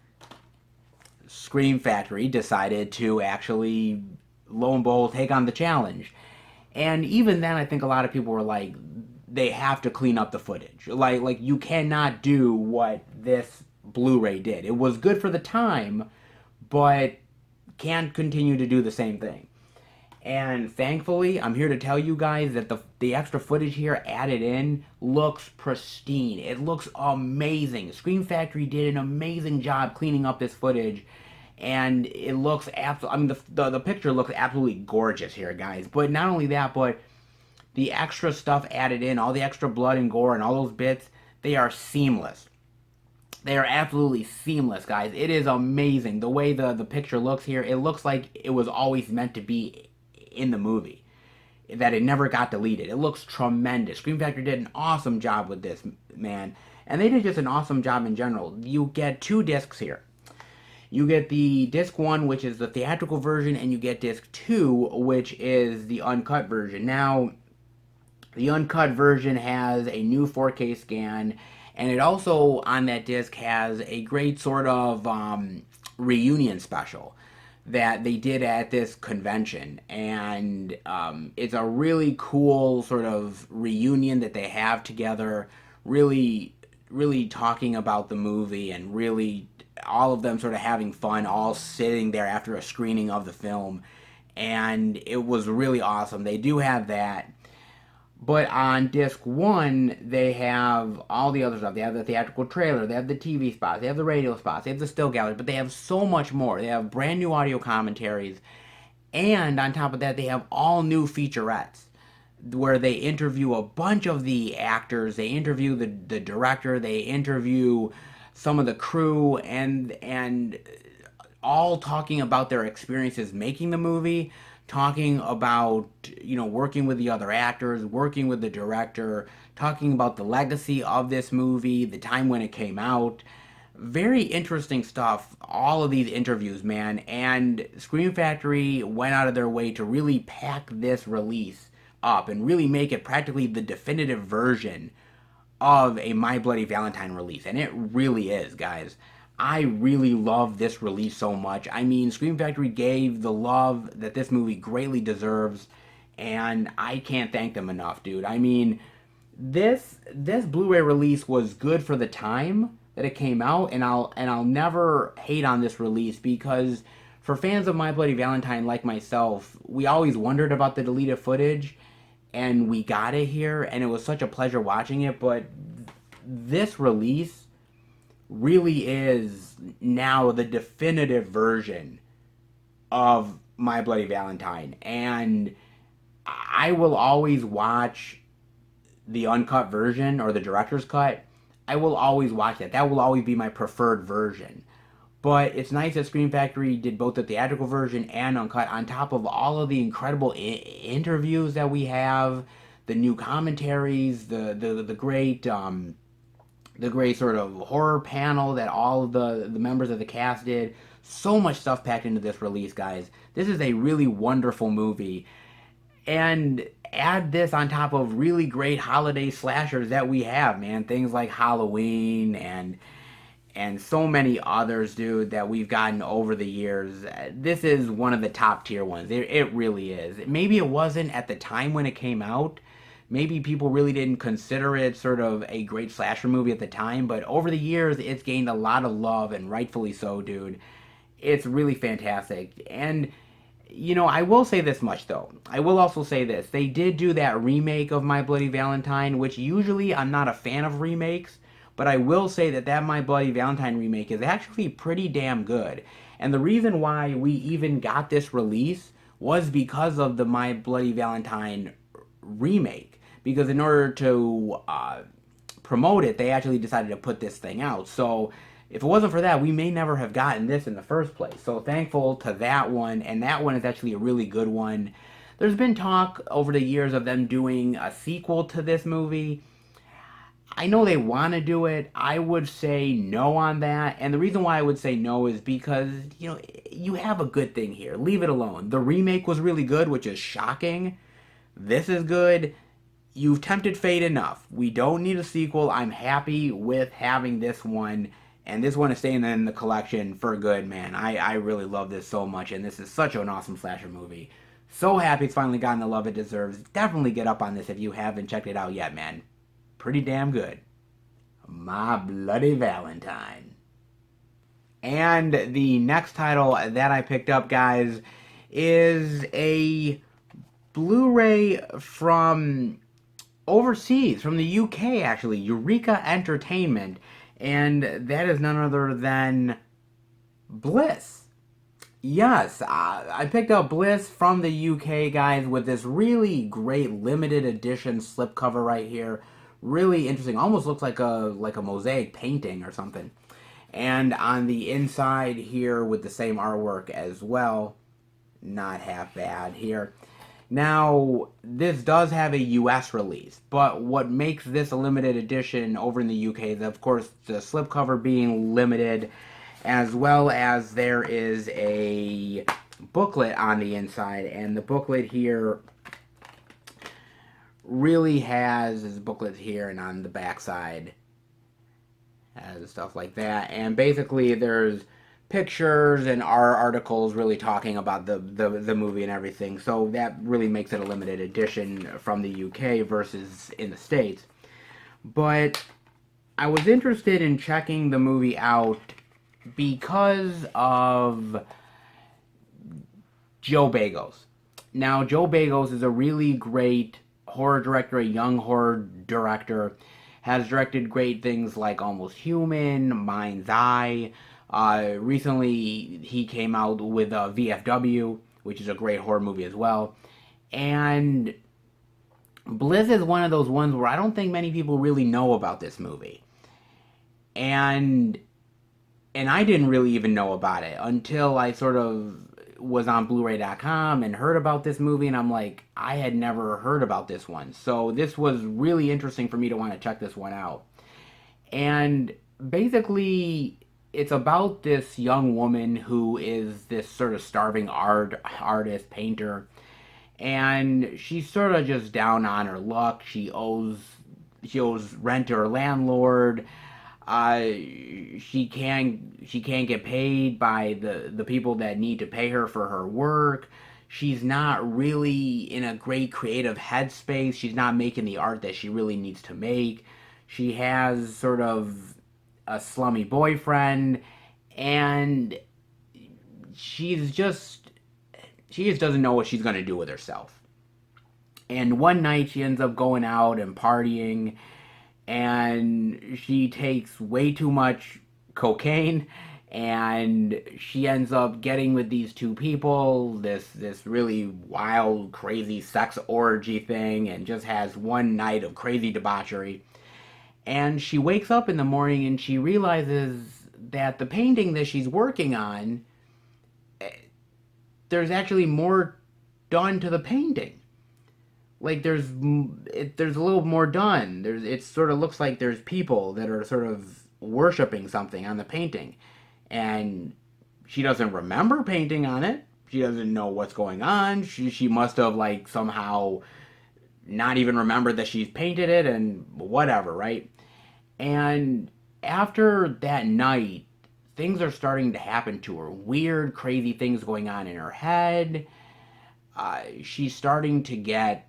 Scream Factory decided to actually, lo and behold, take on the challenge. And even then, I think a lot of people were like, they have to clean up the footage. Like you cannot do what this Blu-ray did. It was good for the time, but can't continue to do the same thing. And thankfully, I'm here to tell you guys that the extra footage here added in looks pristine. It looks amazing. Scream Factory did an amazing job cleaning up this footage, and it looks absolutely, I mean, the picture looks absolutely gorgeous here, guys. But not only that, but the extra stuff added in, all the extra blood and gore and all those bits, they are seamless. They are absolutely seamless, guys. It is amazing. The way the picture looks here, it looks like it was always meant to be in the movie, that it never got deleted. It looks tremendous. Scream Factory did an awesome job with this, man. And they did just an awesome job in general. You get 2 discs here. You get the disc 1, which is the theatrical version, and you get disc 2, which is the uncut version. Now, the uncut version has a new 4K scan, and it also, on that disc, has a great sort of reunion special that they did at this convention. And it's a really cool sort of reunion that they have together, really, really talking about the movie, and really all of them sort of having fun, all sitting there after a screening of the film. And it was really awesome. They do have that. But on disc 1, they have all the other stuff. They have the theatrical trailer, they have the TV spots, they have the radio spots, they have the still gallery, but they have so much more. They have brand new audio commentaries, and on top of that, they have all new featurettes where they interview a bunch of the actors, they interview the director, they interview some of the crew, and all talking about their experiences making the movie, talking about, working with the other actors, working with the director, talking about the legacy of this movie, the time when it came out. Very interesting stuff, all of these interviews, man. And Scream Factory went out of their way to really pack this release up and really make it practically the definitive version of a My Bloody Valentine release. And it really is, guys. I really love this release so much. I mean, Scream Factory gave the love that this movie greatly deserves, and I can't thank them enough, dude. I mean, this Blu-ray release was good for the time that it came out, and I'll never hate on this release, because for fans of My Bloody Valentine like myself, we always wondered about the deleted footage, and we got it here, and it was such a pleasure watching it. But this release really is now the definitive version of My Bloody Valentine. And I will always watch the uncut version or the director's cut. I will always watch that. That will always be my preferred version. But it's nice that Scream Factory did both the theatrical version and uncut, on top of all of the incredible interviews that we have, the new commentaries, the great sort of horror panel that all of the members of the cast did. So much stuff packed into this release, guys. This is a really wonderful movie. And add this on top of really great holiday slashers that we have, man. Things like Halloween and so many others, dude, that we've gotten over the years. This is one of the top tier ones. It really is. Maybe it wasn't at the time when it came out. Maybe people really didn't consider it sort of a great slasher movie at the time, but over the years, it's gained a lot of love, and rightfully so, dude. It's really fantastic. And, I will say this much, though. I will also say this. They did do that remake of My Bloody Valentine, which usually I'm not a fan of remakes, but I will say that My Bloody Valentine remake is actually pretty damn good. And the reason why we even got this release was because of the My Bloody Valentine remake. Because in order to promote it, they actually decided to put this thing out. So if it wasn't for that, we may never have gotten this in the first place. So thankful to that one, and that one is actually a really good one. There's been talk over the years of them doing a sequel to this movie. I know they want to do it. I would say no on that. And the reason why I would say no is because, you have a good thing here. Leave it alone. The remake was really good, which is shocking. This is good. You've tempted fate enough. We don't need a sequel. I'm happy with having this one. And this one is staying in the collection for good, man. I really love this so much. And this is such an awesome slasher movie. So happy it's finally gotten the love it deserves. Definitely get up on this if you haven't checked it out yet, man. Pretty damn good. My Bloody Valentine. And the next title that I picked up, guys, is a Blu-ray from overseas, from the UK, actually. Eureka Entertainment. And that is none other than Bliss. Yes, I picked up Bliss from the UK, guys, with this really great limited edition slipcover right here. Really interesting. Almost looks like a mosaic painting or something. And on the inside here with the same artwork as well. Not half bad here. Now, this does have a US release, but what makes this a limited edition over in the UK is, of course, the slipcover being limited, as well as there is a booklet on the inside, and the booklet here really has this booklet here, and on the back side has stuff like that, and basically there's pictures and articles really talking about the movie and everything, so that really makes it a limited edition from the UK versus in the States. But I was interested in checking the movie out because of Joe Bagos. Now, Joe Bagos is a really great horror director, a young horror director, has directed great things like Almost Human, Mind's Eye. Recently, he came out with VFW, which is a great horror movie as well. And Bliss is one of those ones where I don't think many people really know about this movie. And I didn't really even know about it until I sort of was on Blu-ray.com and heard about this movie, and I'm like, I had never heard about this one. So this was really interesting for me to want to check this one out. And basically, it's about this young woman who is this sort of starving artist, painter, and she's sort of just down on her luck. She owes rent to her landlord. She can't get paid by the people that need to pay her for her work. She's not really in a great creative headspace. She's not making the art that she really needs to make. She has sort of a slummy boyfriend, and she just doesn't know what she's going to do with herself. And one night she ends up going out and partying, and she takes way too much cocaine, and she ends up getting with these two people, this really wild, crazy sex orgy thing, and just has one night of crazy debauchery. And she wakes up in the morning and she realizes that the painting that she's working on, there's actually more done to the painting. Like there's a little more done. It sort of looks like there's people that are sort of worshiping something on the painting, and she doesn't remember painting on it. She doesn't know what's going on. She must have like somehow not even remembered that she's painted it and whatever, right? And after that night, things are starting to happen to her. Weird, crazy things going on in her head. She's starting to get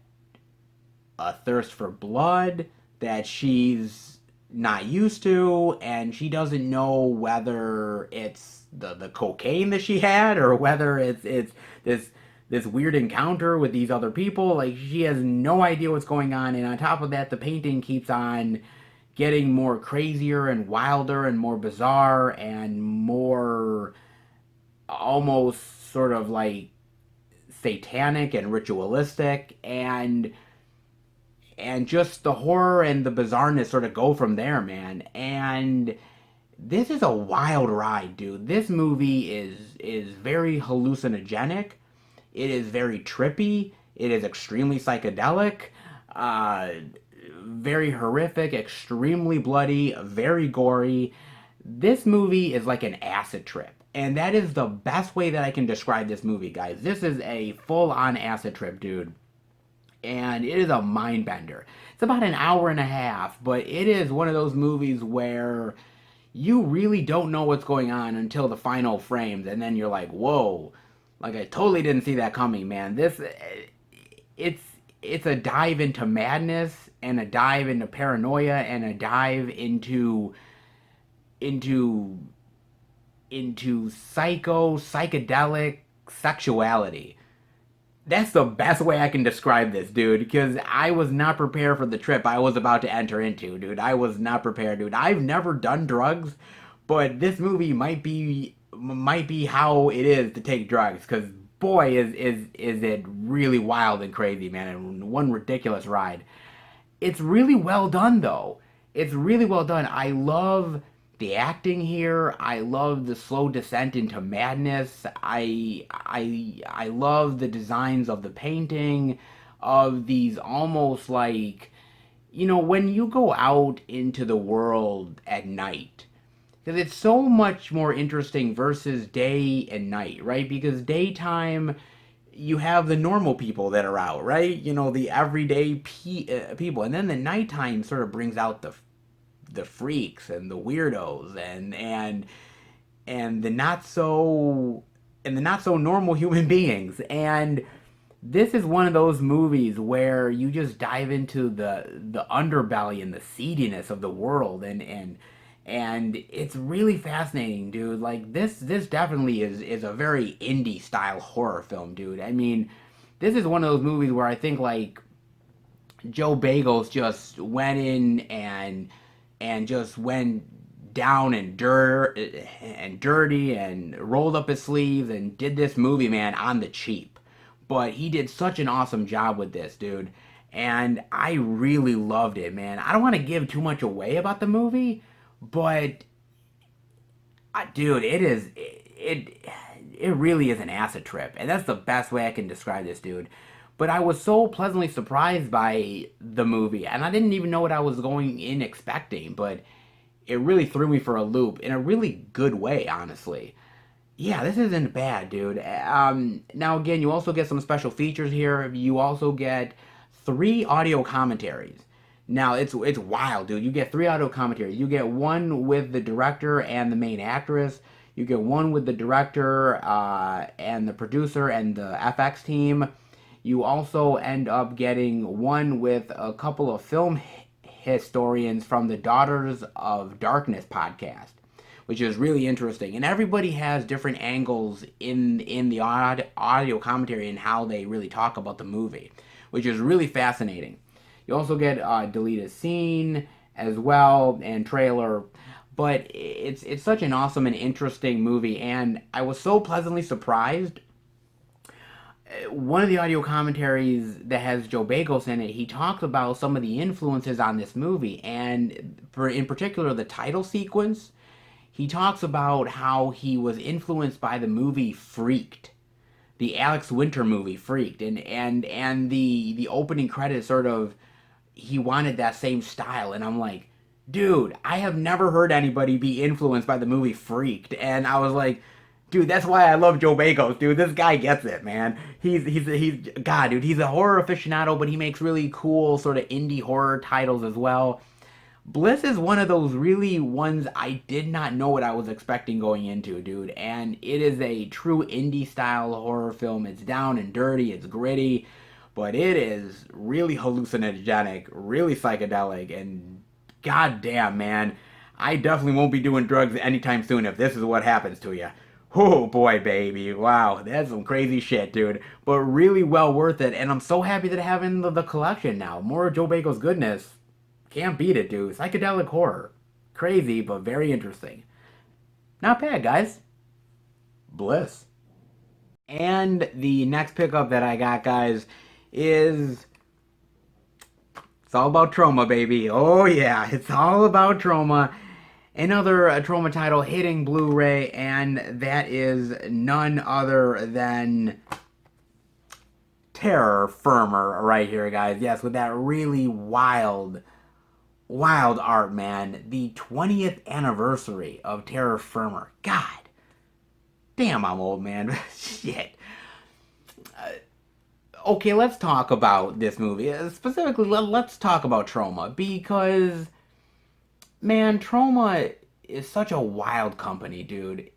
a thirst for blood that she's not used to, and she doesn't know whether it's the cocaine that she had or whether it's this weird encounter with these other people. Like, she has no idea what's going on, and on top of that, the painting keeps on getting more crazier and wilder and more bizarre and more almost sort of like satanic and ritualistic, and just the horror and the bizarreness sort of go from there, man. And this is a wild ride, dude. This movie is very hallucinogenic. It is very trippy. It is extremely psychedelic. Uh, Very horrific, extremely bloody, very gory. This movie is like an acid trip. And that is the best way that I can describe this movie, guys. This is a full-on acid trip, dude. And it is a mind bender. It's about an hour and a half, but it is one of those movies where you really don't know what's going on until the final frames, and then you're like, whoa, like I totally didn't see that coming, man. It's it's a dive into madness and a dive into paranoia and a dive into psychedelic sexuality. That's the best way I can describe this, dude, because I was not prepared for the trip I was about to enter into, dude. I was not prepared, dude. I've never done drugs, but this movie might be how it is to take drugs, because boy is it really wild and crazy, man, and one ridiculous ride. It's really well done, though. It's really well done. I love the acting here. I love the slow descent into madness. I love the designs of the painting, of these almost like, when you go out into the world at night, because it's so much more interesting versus day and night, right? Because daytime, you have the normal people that are out, right? The everyday people, and then the nighttime sort of brings out the freaks and the weirdos and the not so normal human beings. And this is one of those movies where you just dive into the underbelly and the seediness of the world, and it's really fascinating, dude. Like, this definitely is a very indie style horror film, dude. I mean, this is one of those movies where I think, like, Joe Bagels just went in and just went down and dirty and rolled up his sleeves and did this movie, man, on the cheap. But he did such an awesome job with this, dude. And I really loved it, man. I don't want to give too much away about the movie, but dude, it really is an acid trip, and that's the best way I can describe this, dude. But I was so pleasantly surprised by the movie, and I didn't even know what I was going in expecting, but it really threw me for a loop in a really good way, honestly. Yeah, this isn't bad, dude. Now, again, you also get some special features here. You also get 3 audio commentaries. Now, it's wild, dude. You get 3 audio commentaries. You get one with the director and the main actress. You get one with the director and the producer and the FX team. You also end up getting one with a couple of film historians from the Daughters of Darkness podcast, which is really interesting. And everybody has different angles in the audio commentary and how they really talk about the movie, which is really fascinating. You also get a deleted scene as well and trailer. But it's such an awesome and interesting movie, and I was so pleasantly surprised. One of the audio commentaries that has Joe Bagos in it, he talks about some of the influences on this movie, and in particular the title sequence. He talks about how he was influenced by the movie Freaked, the Alex Winter movie Freaked, and the opening credits sort of, he wanted that same style, and I'm like, dude, I have never heard anybody be influenced by the movie Freaked, and I was like, dude, that's why I love Joe Bagos, dude. This guy gets it, man. He's God, dude. He's a horror aficionado, but he makes really cool sort of indie horror titles as well. Bliss is one of those really ones I did not know what I was expecting going into, dude. And it is a true indie style horror film. It's down and dirty, it's gritty, but it is really hallucinogenic, really psychedelic, and goddamn, man, I definitely won't be doing drugs anytime soon if this is what happens to you. Oh boy, baby. Wow, that's some crazy shit, dude. But really well worth it, and I'm so happy that I have in the collection now. More Joe Bagel's goodness. Can't beat it, dude. Psychedelic horror. Crazy, but very interesting. Not bad, guys. Bliss. And the next pickup that I got, guys, is it's all about trauma, baby. Oh, yeah, it's all about trauma. Another trauma title hitting Blu-ray, and that is none other than Terror Firmer right here, guys. Yes, with that really wild art, man. The 20th anniversary of Terror Firmer. God damn, I'm old, man. Shit. Okay, let's talk about this movie. Specifically, let's talk about Trauma, because, man, Trauma is such a wild company, dude.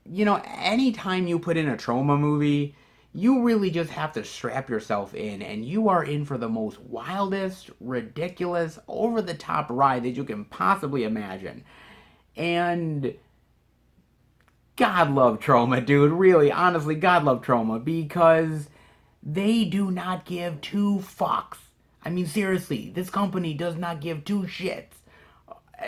You know, anytime you put in a Trauma movie, you really just have to strap yourself in, and you are in for the most wildest, ridiculous, over the top ride that you can possibly imagine. And God love Trauma, dude. Really, honestly, God love Trauma, because they do not give two fucks. I mean, seriously, this company does not give two shits.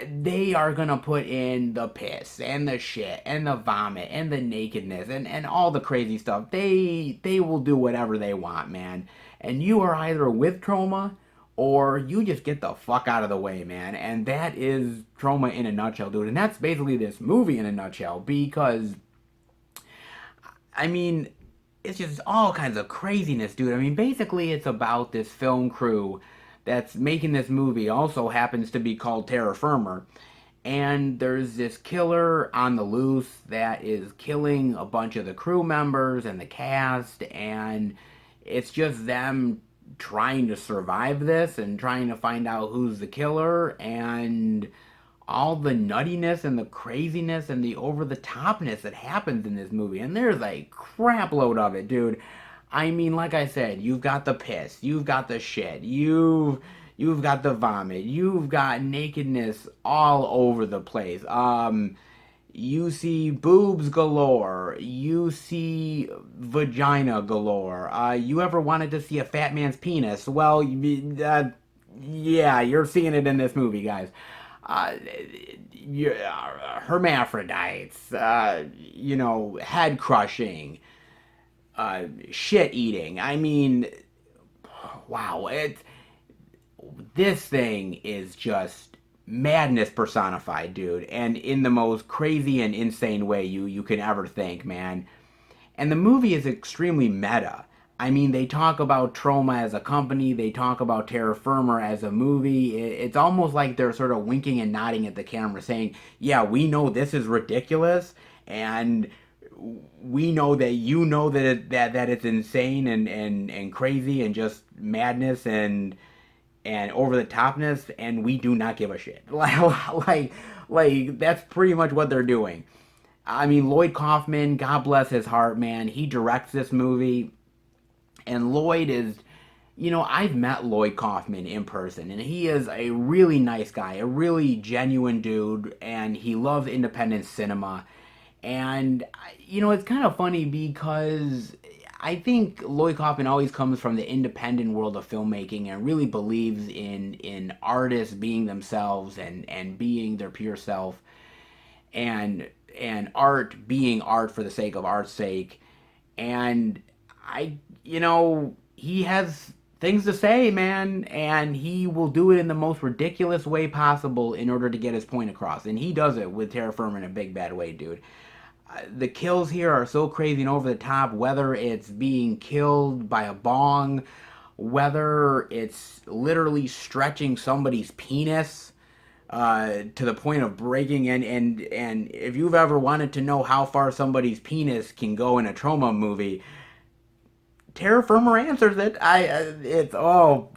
They are gonna put in the piss and the shit and the vomit and the nakedness and all the crazy stuff. They will do whatever they want, man. And you are either with Trauma or you just get the fuck out of the way, man. And that is Trauma in a nutshell, dude. And that's basically this movie in a nutshell, because I mean, it's just all kinds of craziness, dude. I mean, basically, it's about this film crew that's making this movie. Also happens to be called Terra Firma. And there's this killer on the loose that is killing a bunch of the crew members and the cast. And it's just them trying to survive this and trying to find out who's the killer. And all the nuttiness and the craziness and the over the topness that happens in this movie. And there's a crap load of it, dude. I mean, like I said, you've got the piss, you've got the shit, you've got the vomit, you've got nakedness all over the place. You see boobs galore. You see vagina galore. You ever wanted to see a fat man's penis? Well, yeah, you're seeing it in this movie, guys. Uh, Hermaphrodites, head crushing, shit eating. I mean, wow, this thing is just madness personified, dude, and in the most crazy and insane way you can ever think, man. And the movie is extremely meta. I mean, they talk about Trauma as a company, they talk about Terra Firma as a movie. It's almost like they're sort of winking and nodding at the camera, saying, "Yeah, we know this is ridiculous, and we know that you know that it's insane and crazy and just madness and over the topness, and we do not give a shit." Like that's pretty much what they're doing. I mean, Lloyd Kaufman, God bless his heart, man. He directs this movie, and Lloyd is, I've met Lloyd Kaufman in person, and he is a really nice guy, a really genuine dude, and he loves independent cinema. And, it's kind of funny because I think Lloyd Kaufman always comes from the independent world of filmmaking and really believes in artists being themselves and being their pure self, and art being art for the sake of art's sake. And he has things to say, man, and he will do it in the most ridiculous way possible in order to get his point across. And he does it with Terra Firma in a big bad way, dude. The kills here are so crazy and over the top, whether it's being killed by a bong, whether it's literally stretching somebody's penis to the point of breaking. And if you've ever wanted to know how far somebody's penis can go in a Trauma movie, Terra Firma answers it. It's, oh,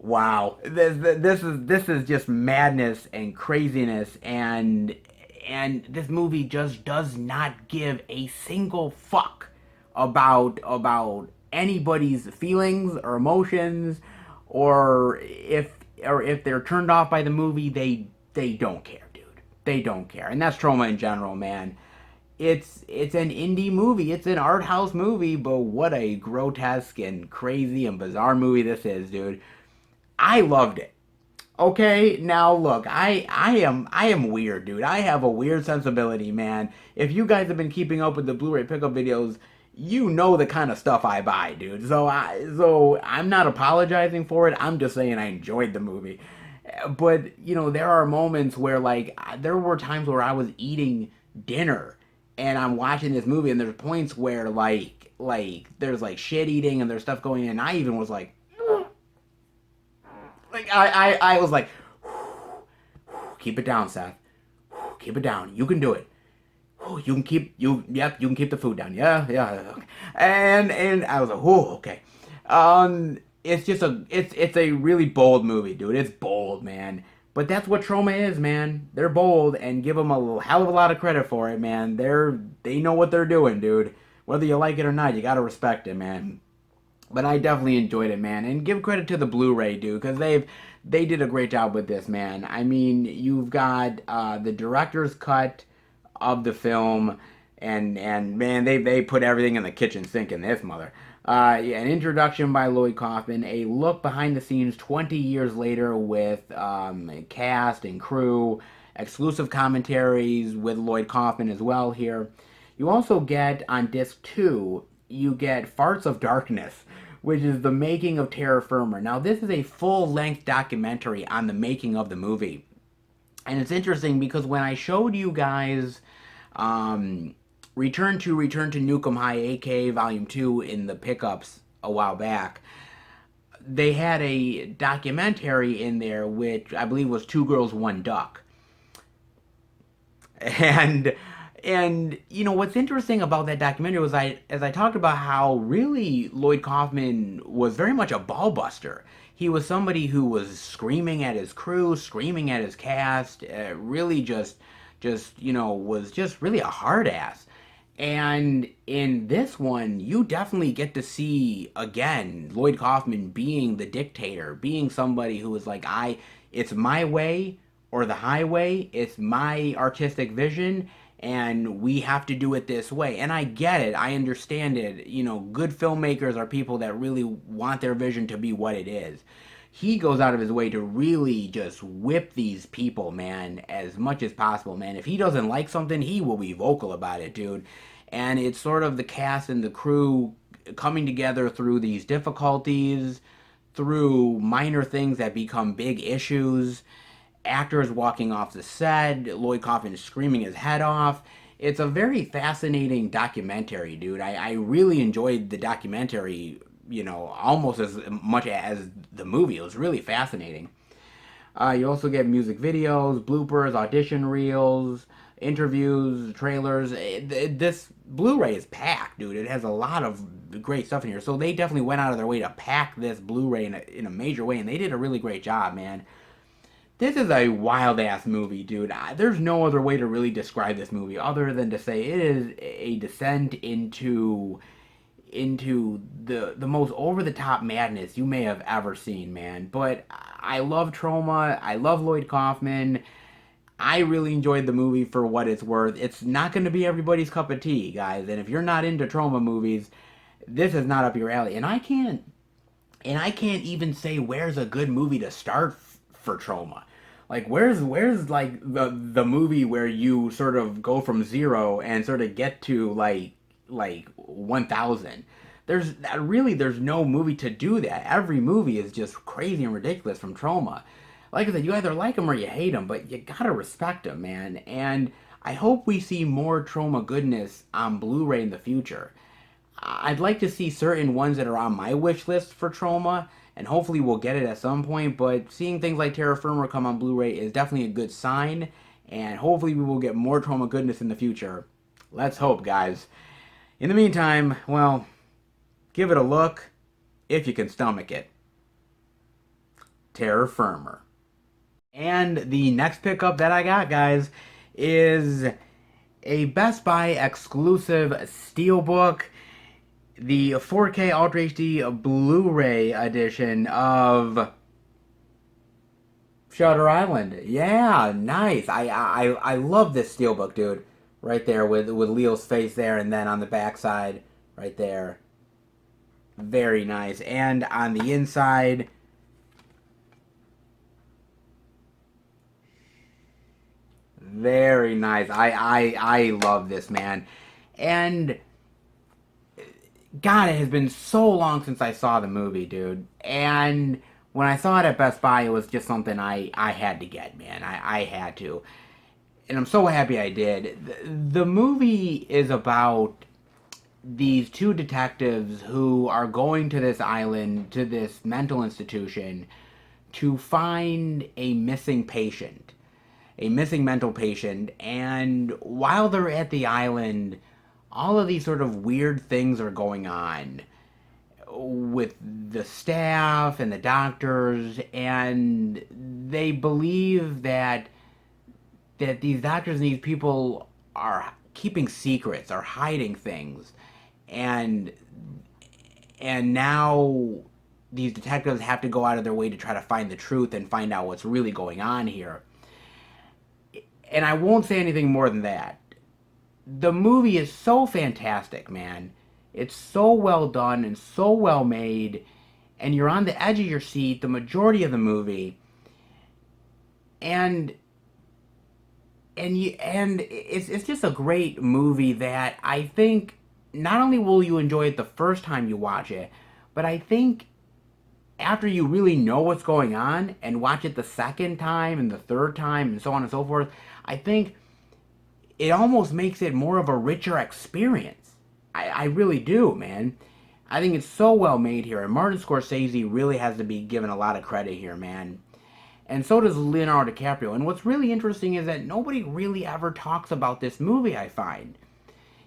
Wow, this is just madness and craziness, and this movie just does not give a single fuck about anybody's feelings or emotions, or if they're turned off by the movie, they don't care, dude. They don't care, and that's Trauma in general, man. It's an indie movie. It's an art house movie, but what a grotesque and crazy and bizarre movie this is, dude. I loved it. Okay, now look, I am weird, dude. I have a weird sensibility, man. If you guys have been keeping up with the Blu-ray pickup videos, you know the kind of stuff I buy, dude. So I'm not apologizing for it. I'm just saying I enjoyed the movie. But, there are moments where like there were times where I was eating dinner and I'm watching this movie and there's points where like there's like shit eating and there's stuff going in and I even was like I was like, keep it down, Seth. Keep it down. You can do it. You can keep you can keep the food down. Yeah, yeah. And I was like, okay. It's just it's a really bold movie, dude. It's bold, man. But that's what Trauma is, man. They're bold and give them a hell of a lot of credit for it, man. They know what they're doing, dude. Whether you like it or not, you gotta respect it, man. But I definitely enjoyed it, man. And give credit to the Blu-ray, dude, because they did a great job with this, man. I mean, you've got the director's cut of the film, and man, they put everything in the kitchen sink in this mother. Yeah, an introduction by Lloyd Kaufman, a look behind the scenes 20 years later with cast and crew, exclusive commentaries with Lloyd Kaufman as well here. You also get on disc 2, you get Farts of Darkness, which is the making of Terra Firma. Now, this is a full-length documentary on the making of the movie. And it's interesting because when I showed you guys Return to Nukem High AK Volume 2 in the pickups a while back, they had a documentary in there which I believe was Two Girls, One Duck. And what's interesting about that documentary was as I talked about how really Lloyd Kaufman was very much a ball buster. He was somebody who was screaming at his crew, screaming at his cast, really just was just really a hard ass. And in this one, you definitely get to see again Lloyd Kaufman being the dictator, being somebody who is like, it's my way or the highway, it's my artistic vision, and we have to do it this way. And I get it, I understand it. Good filmmakers are people that really want their vision to be what it is. He goes out of his way to really just whip these people, man, as much as possible, man. If he doesn't like something, he will be vocal about it, dude. And it's sort of the cast and the crew coming together through these difficulties, through minor things that become big issues, actors walking off the set, Lloyd Kaufman screaming his head off. It's a very fascinating documentary, dude. I really enjoyed the documentary, almost as much as the movie. It was really fascinating. You also get music videos, bloopers, audition reels, interviews, trailers. This Blu-ray is packed, dude. It has a lot of great stuff in here. So they definitely went out of their way to pack this Blu-ray in a major way, and they did a really great job, man. This is a wild ass movie, dude. There's no other way to really describe this movie other than to say it is a descent into the most over the top madness you may have ever seen, man. But I love Trauma. I love Lloyd Kaufman. I really enjoyed the movie for what it's worth. It's not going to be everybody's cup of tea, guys. And if you're not into Trauma movies, this is not up your alley. And I can't even say where's a good movie to start for Trauma. Like where's like the movie where you sort of go from zero and sort of get to like 1000. There's no movie to do that. Every movie is just crazy and ridiculous from Trauma. Like I said, you either like them or you hate them, but you gotta respect them, man. And I hope we see more Trauma goodness on Blu-ray in the future. I'd like to see certain ones that are on my wish list for Trauma, and hopefully we'll get it at some point, but seeing things like Terra Firma come on Blu-ray is definitely a good sign, and hopefully we will get more Trauma goodness in the future. Let's hope, guys. In the meantime, well, give it a look if you can stomach it. terra firma. And the next pickup that I got, guys, is a Best Buy exclusive steelbook, the 4K Ultra HD Blu-ray edition of Shutter Island. Yeah, nice. I love this steelbook, dude. Right there with Leo's face there, and then on the backside, right there. Very nice. And on the inside, very nice. I love this, man. And God, it has been so long since I saw the movie, dude. And when I saw it at Best Buy, it was just something I had to get, man. I had to. And I'm so happy I did. The movie is about these two detectives who are going to this island, to this mental institution, to find a missing patient, a missing mental patient. And while they're at the island, all of these sort of weird things are going on with the staff and the doctors, and they believe that these doctors and these people are keeping secrets, are hiding things, and now these detectives have to go out of their way to try to find the truth and find out what's really going on here. And I won't say anything more than that. The movie is so fantastic, man. It's so well done and so well made, and you're on the edge of your seat the majority of the movie. And it's just a great movie that I think not only will you enjoy it the first time you watch it, but I think after you really know what's going on and watch it the second time and the third time and so on and so forth, I think it almost makes it more of a richer experience. I really do, man. I think it's so well made here, and Martin Scorsese really has to be given a lot of credit here, man. And so does Leonardo DiCaprio. And what's really interesting is that nobody really ever talks about this movie, I find.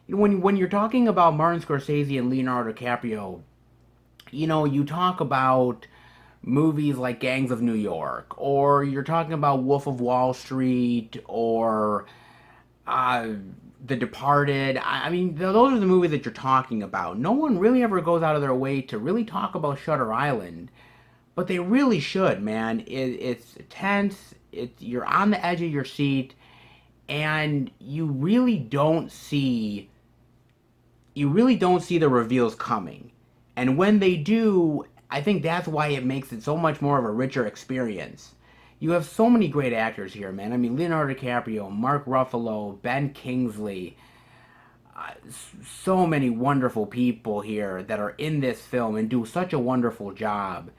When you're talking about Martin Scorsese and Leonardo DiCaprio, you talk about movies like Gangs of New York, or you're talking about Wolf of Wall Street, or The Departed. I mean, those are the movies that you're talking about. No one really ever goes out of their way to really talk about Shutter Island, but they really should, man. It's tense. You're on the edge of your seat, and you really don't see the reveals coming. And when they do, I think that's why it makes it so much more of a richer experience. You have so many great actors here, man. I mean, Leonardo DiCaprio, Mark Ruffalo, Ben Kingsley, so many wonderful people here that are in this film and do such a wonderful job.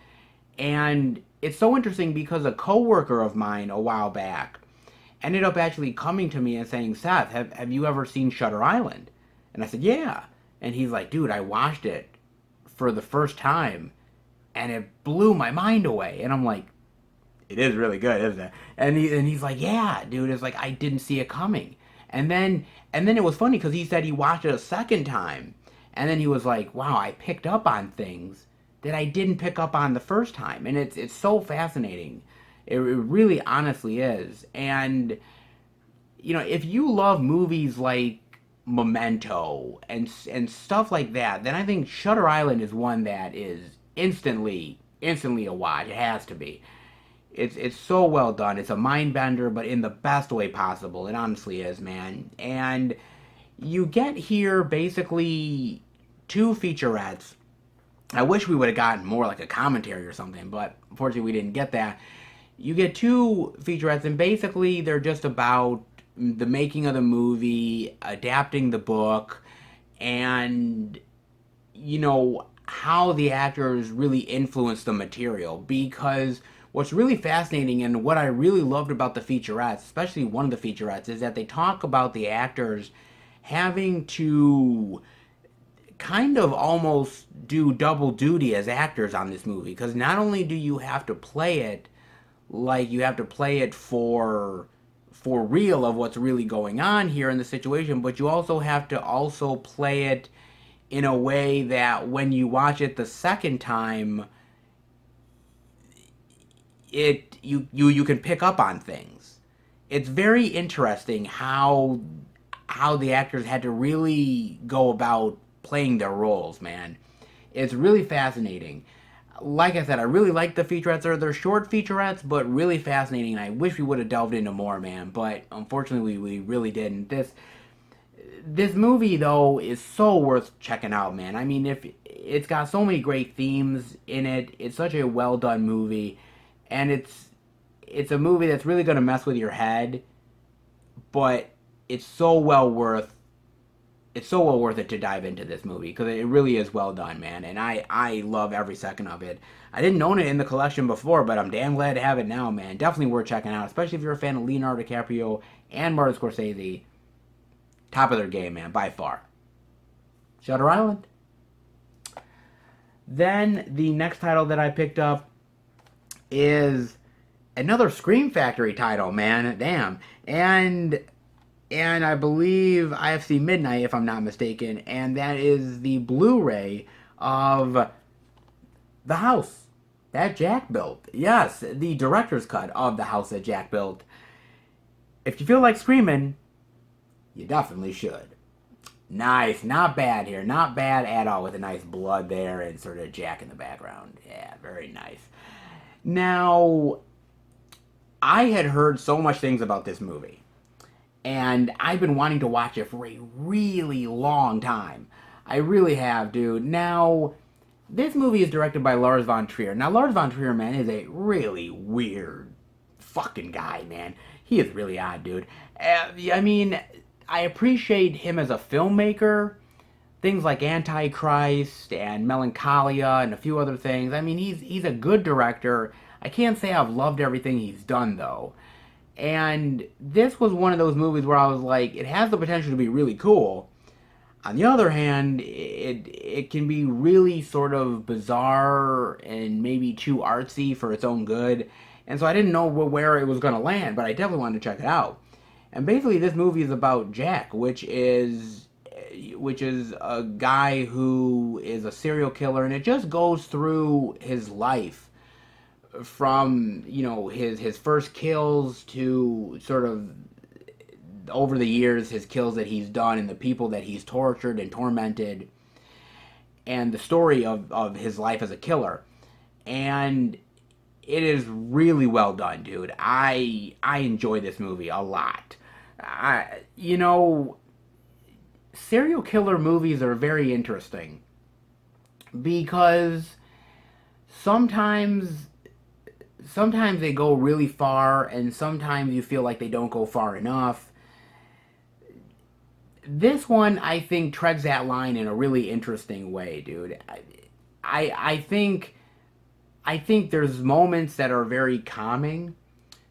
And it's so interesting because a coworker of mine a while back ended up actually coming to me and saying, Seth, have you ever seen Shutter Island? And I said, yeah. And he's like, dude, I watched it for the first time and it blew my mind away. And I'm like, it is really good, isn't it? And he's like, yeah, dude. It's like I didn't see it coming. And then it was funny because he said he watched it a second time, and then he was like, wow, I picked up on things that I didn't pick up on the first time, and it's so fascinating. It really, honestly is. And if you love movies like Memento and stuff like that, then I think Shutter Island is one that is instantly a watch. It has to be. It's so well done. It's a mind bender, but in the best way possible. It honestly is, man. And you get here basically two featurettes. I wish we would have gotten more like a commentary or something, but unfortunately we didn't get that. You get two featurettes, and basically they're just about the making of the movie, adapting the book, and how the actors really influence the material. Because what's really fascinating and what I really loved about the featurettes, especially one of the featurettes, is that they talk about the actors having to kind of almost do double duty as actors on this movie. Because not only do you have to play it like you have to play it for real of what's really going on here in the situation, but you also have to also play it in a way that when you watch it the second time, you can pick up on things. It's very interesting how the actors had to really go about playing their roles, man. It's really fascinating. Like I said, I really like the featurettes. They're short featurettes, but really fascinating. And I wish we would have delved into more, man. But unfortunately, we really didn't. This movie though is so worth checking out, man. I mean, if it's got so many great themes in it, it's such a well done movie, and it's a movie that's really gonna mess with your head, but it's so well worth it's so well worth it to dive into this movie because it really is well done, man. And I love every second of it. I didn't own it in the collection before, but I'm damn glad to have it now, man. Definitely worth checking out, especially if you're a fan of Leonardo DiCaprio and Martin Scorsese. Top of their game, man, by far. Shutter Island. Then the next title that I picked up is another Scream Factory title, man. Damn. And I believe IFC Midnight, if I'm not mistaken, and that is the Blu-ray of The House that Jack built. Yes, the director's cut of The House that Jack built. If you feel like screaming, you definitely should. Nice, not bad here, not bad at all, with a nice blood there and sort of Jack in the background. Yeah, very nice. Now, I had heard so much things about this movie, and I've been wanting to watch it for a really long time. I really have, dude. Now, this movie is directed by Lars von Trier. Now, Lars von Trier, man, is a really weird fucking guy, man. He is really odd, dude. I mean, I appreciate him as a filmmaker. Things like Antichrist and Melancholia and a few other things. I mean, he's a good director. I can't say I've loved everything he's done, though. And this was one of those movies where I was like, it has the potential to be really cool. On the other hand, it can be really sort of bizarre and maybe too artsy for its own good. And so I didn't know where it was going to land, but I definitely wanted to check it out. And basically, this movie is about Jack, which is a guy who is a serial killer, and it just goes through his life from, you know, his first kills to sort of over the years his kills that he's done and the people that he's tortured and tormented, and the story of his life as a killer. And it is really well done, dude. I enjoy this movie a lot. You know, serial killer movies are very interesting because sometimes they go really far and sometimes you feel like they don't go far enough. This one, I think, treads that line in a really interesting way, dude. I think there's moments that are very calming,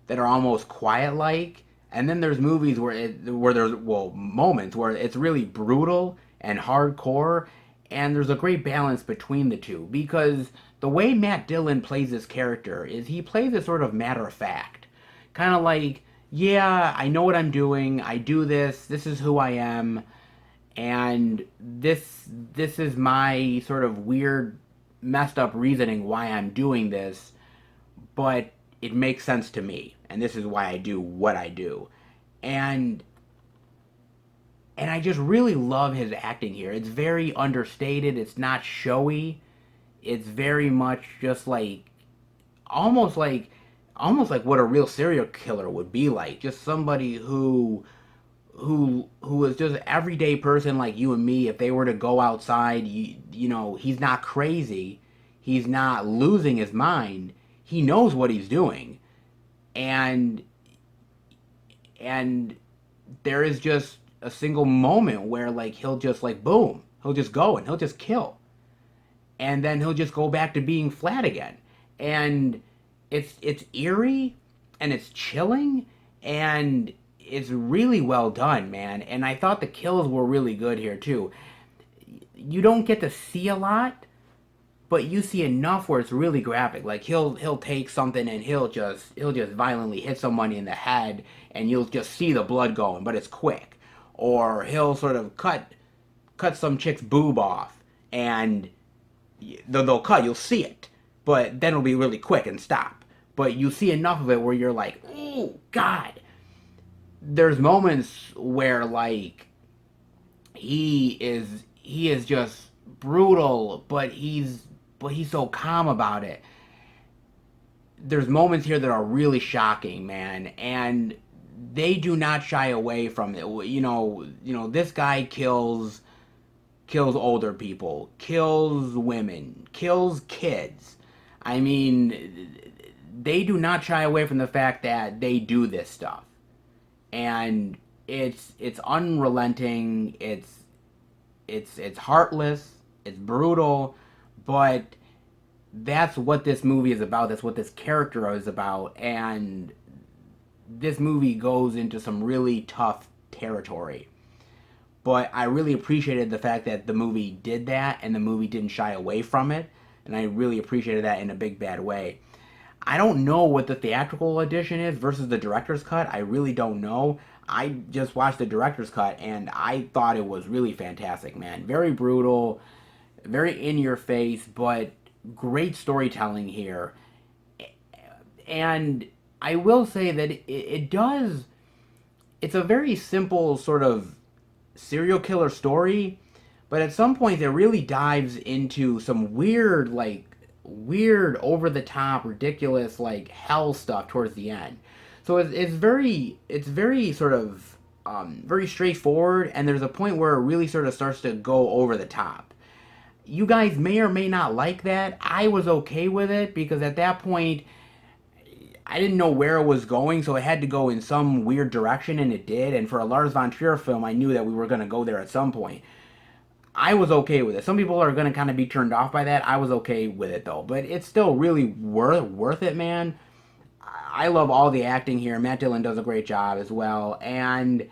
that are almost quiet-like, and then there's movies where there's moments where it's really brutal and hardcore, and there's a great balance between the two because the way Matt Dillon plays this character is he plays it sort of matter of fact, kind of like, yeah, I know what I'm doing. I do this. This is who I am, and this is my sort of weird, messed up reasoning why I'm doing this, but it makes sense to me, and this is why I do what I do. And I just really love his acting here. It's very understated, it's not showy. It's very much just like almost like what a real serial killer would be like. Just somebody who is just an everyday person like you and me. If they were to go outside, you know, he's not crazy. He's not losing his mind. He knows what he's doing. And there is just a single moment where, like, he'll just, like, boom. He'll just go and he'll just kill. And then he'll just go back to being flat again. And it's eerie and it's chilling and it's really well done, man. And I thought the kills were really good here too. You don't get to see a lot, but you see enough where it's really graphic. Like he'll take something and he'll just violently hit somebody in the head and you'll just see the blood going, but it's quick. Or he'll sort of cut some chick's boob off and they'll cut, you'll see it, but then it'll be really quick and stop. but you see enough of it where you're like, oh God. There's moments where like he is just brutal, but he's so calm about it. There's moments here that are really shocking, man, and they do not shy away from it. This guy kills older people, kills women, kills kids. I mean, they do not shy away from the fact that they do this stuff. And it's unrelenting, it's heartless, it's brutal, but that's what this movie is about. That's what this character is about, and this movie goes into some really tough territory. But I really appreciated the fact that the movie did that, and the movie didn't shy away from it, and I really appreciated that in a big bad way. I don't know what the theatrical edition is versus the director's cut. I really don't know. I just watched the director's cut and I thought it was really fantastic, man. Very brutal, very in your face, but great storytelling here. And I will say that it does. It's a very simple sort of serial killer story, but at some point it really dives into some weird over the top ridiculous like hell stuff towards the end. So it's very sort of very straightforward, and there's a point where it really sort of starts to go over the top. You guys may or may not like that. I was okay with it because at that point I didn't know where it was going, so it had to go in some weird direction, and it did. And for a Lars von Trier film, I knew that we were going to go there at some point. I was okay with it. Some people are going to kind of be turned off by that. I was okay with it, though. But it's still really worth it, man. I love all the acting here. Matt Dillon does a great job as well. And,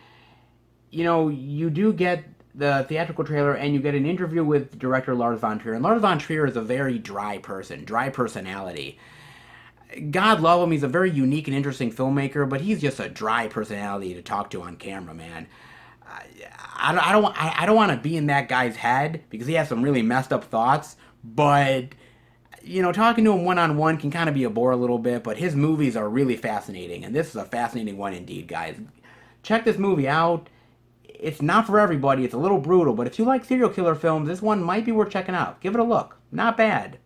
you do get the theatrical trailer, and you get an interview with director Lars von Trier. And Lars von Trier is a very dry personality. God love him. He's a very unique and interesting filmmaker, but he's just a dry personality to talk to on camera, man. I don't want to be in that guy's head because he has some really messed up thoughts. But talking to him one on one can kind of be a bore a little bit. But his movies are really fascinating, and this is a fascinating one indeed, guys. Check this movie out. It's not for everybody. It's a little brutal, but if you like serial killer films, this one might be worth checking out. Give it a look. Not bad.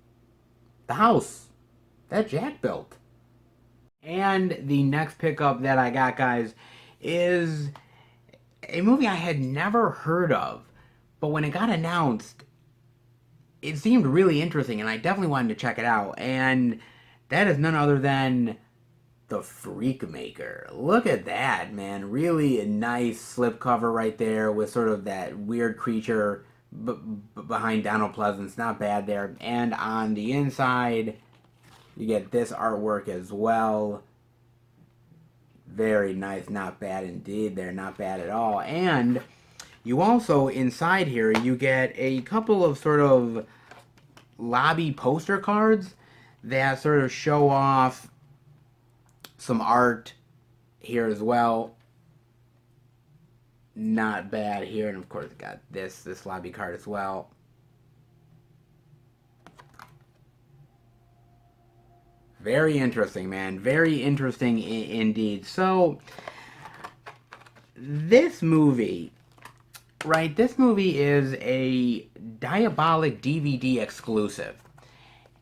The House that Jack built. And the next pickup that I got, guys, is a movie I had never heard of, but when it got announced, it seemed really interesting, and I definitely wanted to check it out. And that is none other than The Freakmaker. Look at that, man. Really a nice slipcover right there with sort of that weird creature behind Donald Pleasance. Not bad there. And on the inside, you get this artwork as well. Very nice. Not bad indeed. They're not bad at all. And you also, inside here, you get a couple of sort of lobby poster cards that sort of show off some art here as well. Not bad here. And of course, got this lobby card as well. Very interesting, man. Very interesting indeed. So, this movie, right? This movie is a Diabolic DVD exclusive.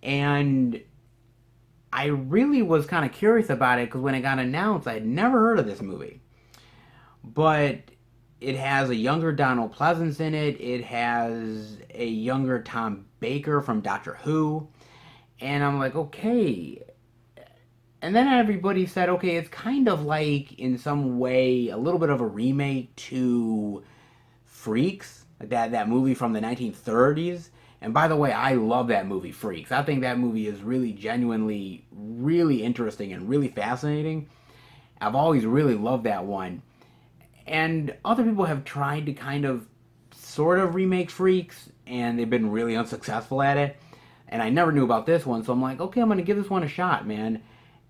And I really was kind of curious about it because when it got announced, I had never heard of this movie. But it has a younger Donald Pleasance in it. It has a younger Tom Baker from Doctor Who. And I'm like, okay. And then everybody said, okay, it's kind of like, in some way, a little bit of a remake to Freaks, like that movie from the 1930s. And by the way, I love that movie, Freaks. I think that movie is really genuinely, really interesting and really fascinating. I've always really loved that one. And other people have tried to kind of, sort of remake Freaks, and they've been really unsuccessful at it. And I never knew about this one, so I'm like, okay, I'm going to give this one a shot, man.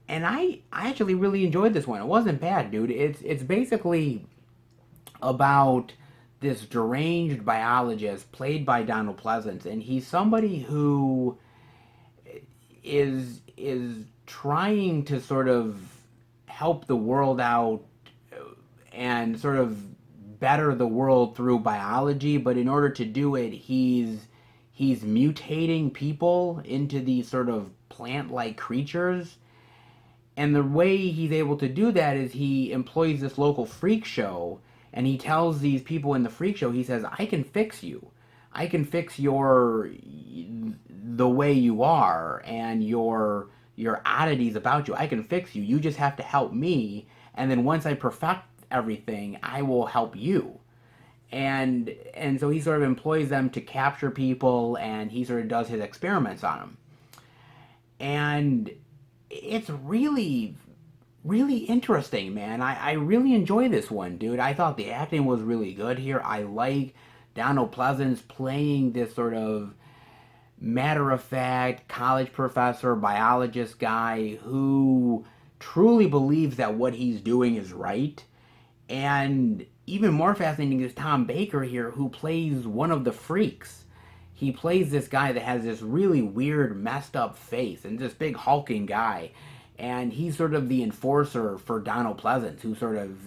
And I actually really enjoyed this one. It wasn't bad, dude. It's basically about this deranged biologist played by Donald Pleasance, and he's somebody who is trying to sort of help the world out and sort of better the world through biology, but in order to do it, he's mutating people into these sort of plant-like creatures. And the way he's able to do that is he employs this local freak show, and he tells these people in the freak show, he says, I can fix you. I can fix the way you are and your oddities about you. I can fix you. You just have to help me, and then once I perfect everything, I will help you. And so he sort of employs them to capture people, and he sort of does his experiments on them. And it's really, really interesting, man. I really enjoy this one, dude. I thought the acting was really good here. I like Donald Pleasance playing this sort of matter-of-fact college professor, biologist guy who truly believes that what he's doing is right. And even more fascinating is Tom Baker here, who plays one of the freaks. He plays this guy that has this really weird, messed up face, and this big hulking guy. And he's sort of the enforcer for Donald Pleasance, who sort of,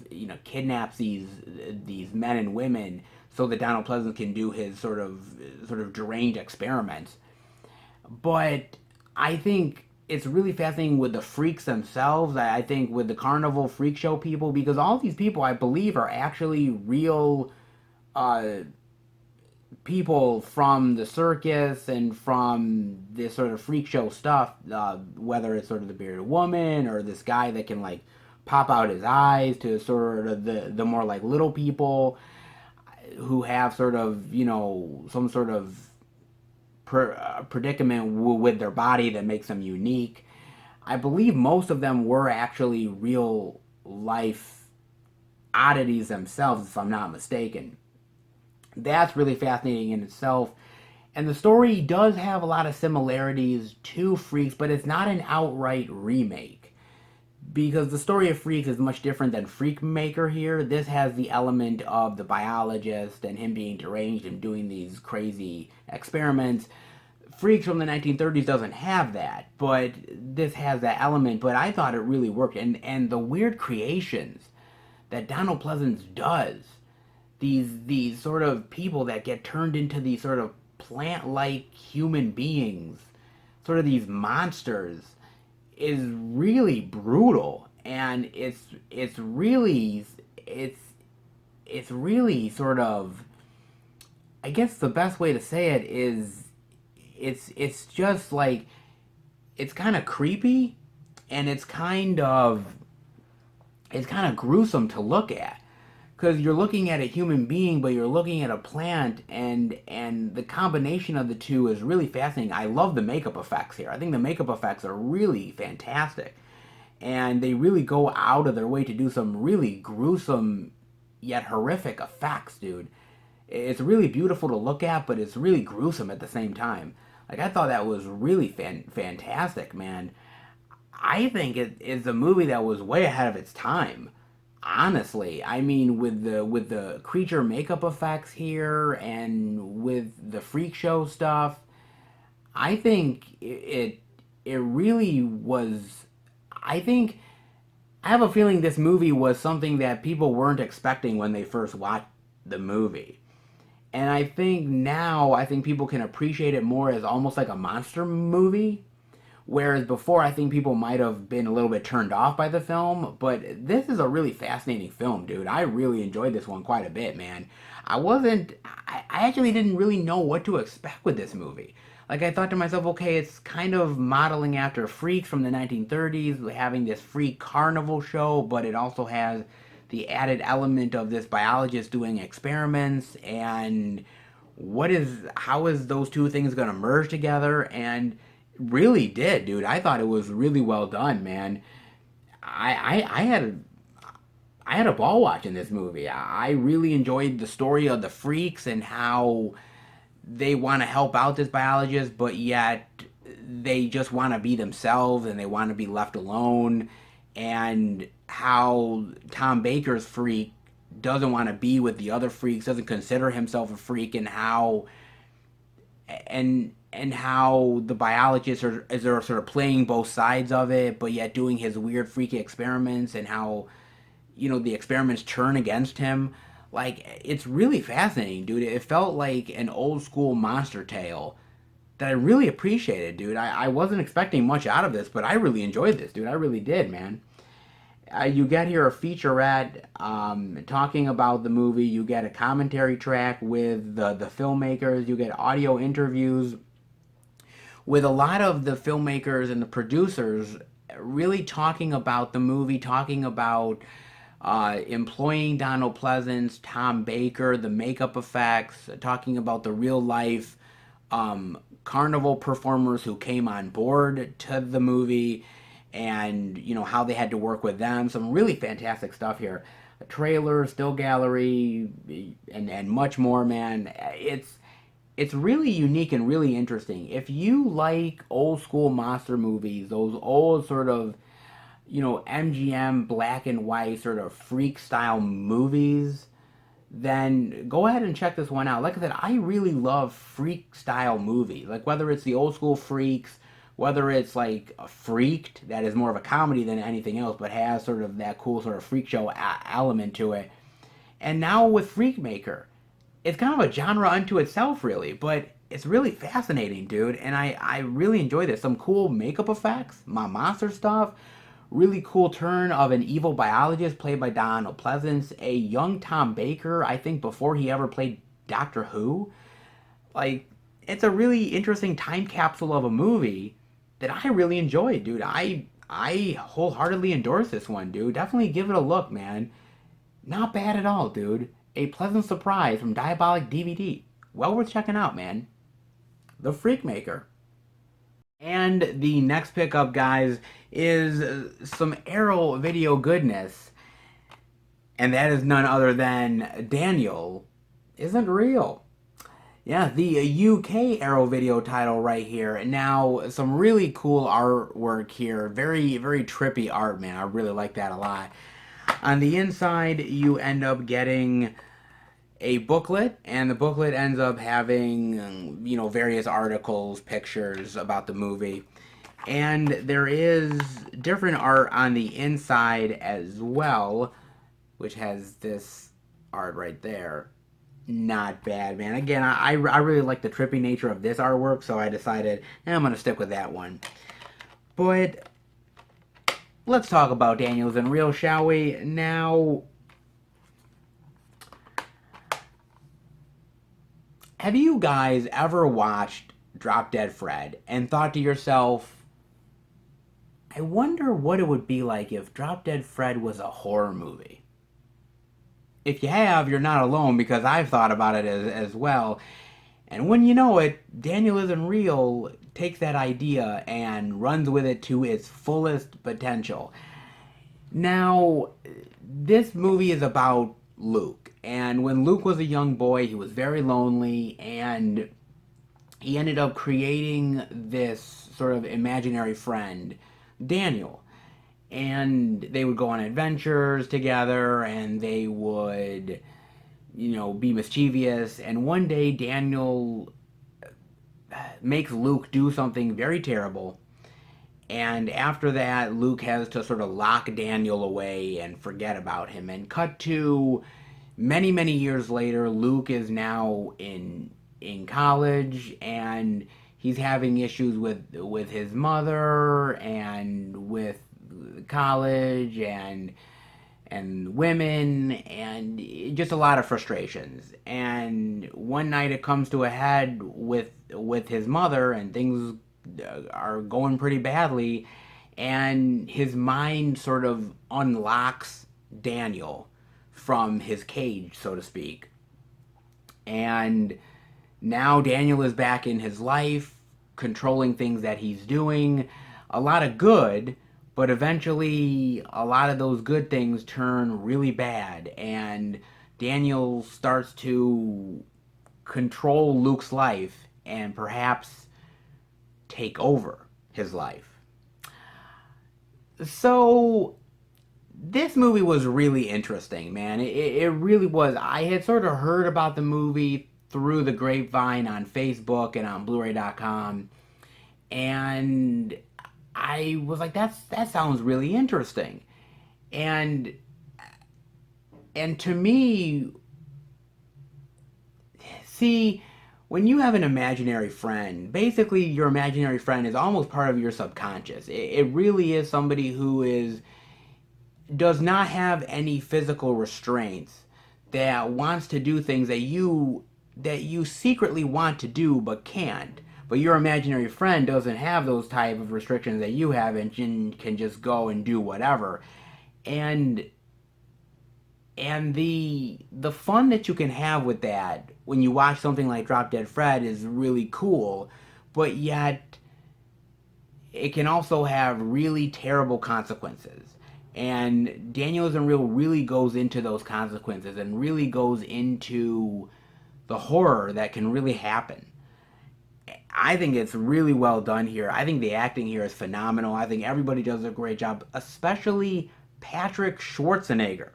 kidnaps these men and women so that Donald Pleasance can do his sort of deranged experiments. But I think it's really fascinating with the freaks themselves. I think with the carnival freak show people, because all these people, I believe, are actually real people from the circus and from this sort of freak show stuff, whether it's sort of the bearded woman or this guy that can like pop out his eyes, to sort of the more like little people who have sort of, some sort of predicament with their body that makes them unique. I believe most of them were actually real life oddities themselves, if I'm not mistaken. That's really fascinating in itself. And the story does have a lot of similarities to Freaks, but it's not an outright remake. Because the story of Freaks is much different than Freakmaker here. This has the element of the biologist and him being deranged and doing these crazy experiments. Freaks from the 1930s doesn't have that, but this has that element. But I thought it really worked. And the weird creations that Donald Pleasance does, these sort of people that get turned into these sort of plant-like human beings, sort of these monsters, is really brutal. And it's really sort of, I guess the best way to say it is it's just like, it's kind of creepy, and it's kind of gruesome to look at, because you're looking at a human being, but you're looking at a plant, and the combination of the two is really fascinating. I love the makeup effects here. I think the makeup effects are really fantastic, and they really go out of their way to do some really gruesome yet horrific effects, dude. It's really beautiful to look at, but it's really gruesome at the same time. Like, I thought that was really fantastic, man. I think it is a movie that was way ahead of its time. Honestly, I mean, with the creature makeup effects here and with the freak show stuff, I think it really was. I think I have a feeling this movie was something that people weren't expecting when they first watched the movie. And I think now, I think people can appreciate it more as almost like a monster movie. Whereas before, I think people might have been a little bit turned off by the film. But this is a really fascinating film, dude. I really enjoyed this one quite a bit, man. I actually didn't really know what to expect with this movie. Like, I thought to myself, okay, it's kind of modeling after Freaks from the 1930s, having this freak carnival show, but it also has the added element of this biologist doing experiments, and how is those two things going to merge together? And really did, dude. I thought it was really well done, man. I had a ball watching this movie. I really enjoyed the story of the freaks and how they want to help out this biologist, but yet they just want to be themselves and they want to be left alone. And how Tom Baker's freak doesn't want to be with the other freaks, doesn't consider himself a freak, and how and how the biologists are sort of playing both sides of it, but yet doing his weird freaky experiments, and how the experiments turn against him. Like, it's really fascinating, dude. It felt like an old school monster tale that I really appreciated, dude. I wasn't expecting much out of this, but I really enjoyed this, dude. I really did, man. You get here a featurette talking about the movie. You get a commentary track with the filmmakers. You get audio interviews with a lot of the filmmakers and the producers really talking about the movie, talking about employing Donald Pleasance, Tom Baker, the makeup effects, talking about the real life carnival performers who came on board to the movie, and how they had to work with them. Some really fantastic stuff here. A trailer, still gallery, and much more, man. It's really unique and really interesting. If you like old school monster movies, those old sort of MGM black and white sort of freak style movies, then go ahead and check this one out. Like I said, I really love freak style movies. Like, whether it's the old school Freaks, whether it's like a Freaked, that is more of a comedy than anything else, but has sort of that cool sort of freak show element to it. And now with Freakmaker, it's kind of a genre unto itself, really, but it's really fascinating, dude. And I really enjoy this. Some cool makeup effects, my monster stuff, really cool turn of an evil biologist played by Donald Pleasance, a young Tom Baker, I think before he ever played Doctor Who. Like, it's a really interesting time capsule of a movie that I really enjoyed, dude. I wholeheartedly endorse this one, dude. Definitely give it a look, man. Not bad at all, dude. A pleasant surprise from Diabolic DVD. Well worth checking out, man. The Freakmaker. And the next pickup, guys, is some Arrow video goodness. And that is none other than Daniel Isn't Real. Yeah, the UK Arrow video title right here. Now, some really cool artwork here. Very, very trippy art, man. I really like that a lot. On the inside, you end up getting a booklet, and the booklet ends up having, various articles, pictures about the movie. And there is different art on the inside as well, which has this art right there. Not bad, man. Again, I really like the trippy nature of this artwork, so I decided I'm going to stick with that one. But let's talk about Daniel Isn't Real, shall we? Now, have you guys ever watched Drop Dead Fred and thought to yourself, I wonder what it would be like if Drop Dead Fred was a horror movie? If you have, you're not alone, because I've thought about it as well. And when you know it, Daniel Isn't Real takes that idea and runs with it to its fullest potential. Now, this movie is about Luke. And when Luke was a young boy, he was very lonely, and he ended up creating this sort of imaginary friend, Daniel. And they would go on adventures together, and they would, be mischievous. And one day, Daniel makes Luke do something very terrible. And after that, Luke has to sort of lock Daniel away and forget about him. And cut to many, many years later, Luke is now in college, and he's having issues with his mother, and with college, and women, and just a lot of frustrations. And one night it comes to a head with his mother, and things are going pretty badly, and his mind sort of unlocks Daniel from his cage, so to speak. And now Daniel is back in his life, controlling things that he's doing. A lot of good, but eventually a lot of those good things turn really bad, and Daniel starts to control Luke's life and perhaps take over his life. So this movie was really interesting, man. It really was. I had sort of heard about the movie through the grapevine on Facebook and on Blu-ray.com, and I was like, that sounds really interesting. And to me, see, when you have an imaginary friend, basically your imaginary friend is almost part of your subconscious. It really is somebody who does not have any physical restraints, that wants to do things that you secretly want to do but can't. But your imaginary friend doesn't have those type of restrictions that you have, and can just go and do whatever. And the fun that you can have with that when you watch something like Drop Dead Fred is really cool, but yet it can also have really terrible consequences. And Daniel Isn't Real really goes into those consequences and really goes into the horror that can really happen. I think it's really well done here. I think the acting here is phenomenal. I think everybody does a great job, especially Patrick Schwarzenegger.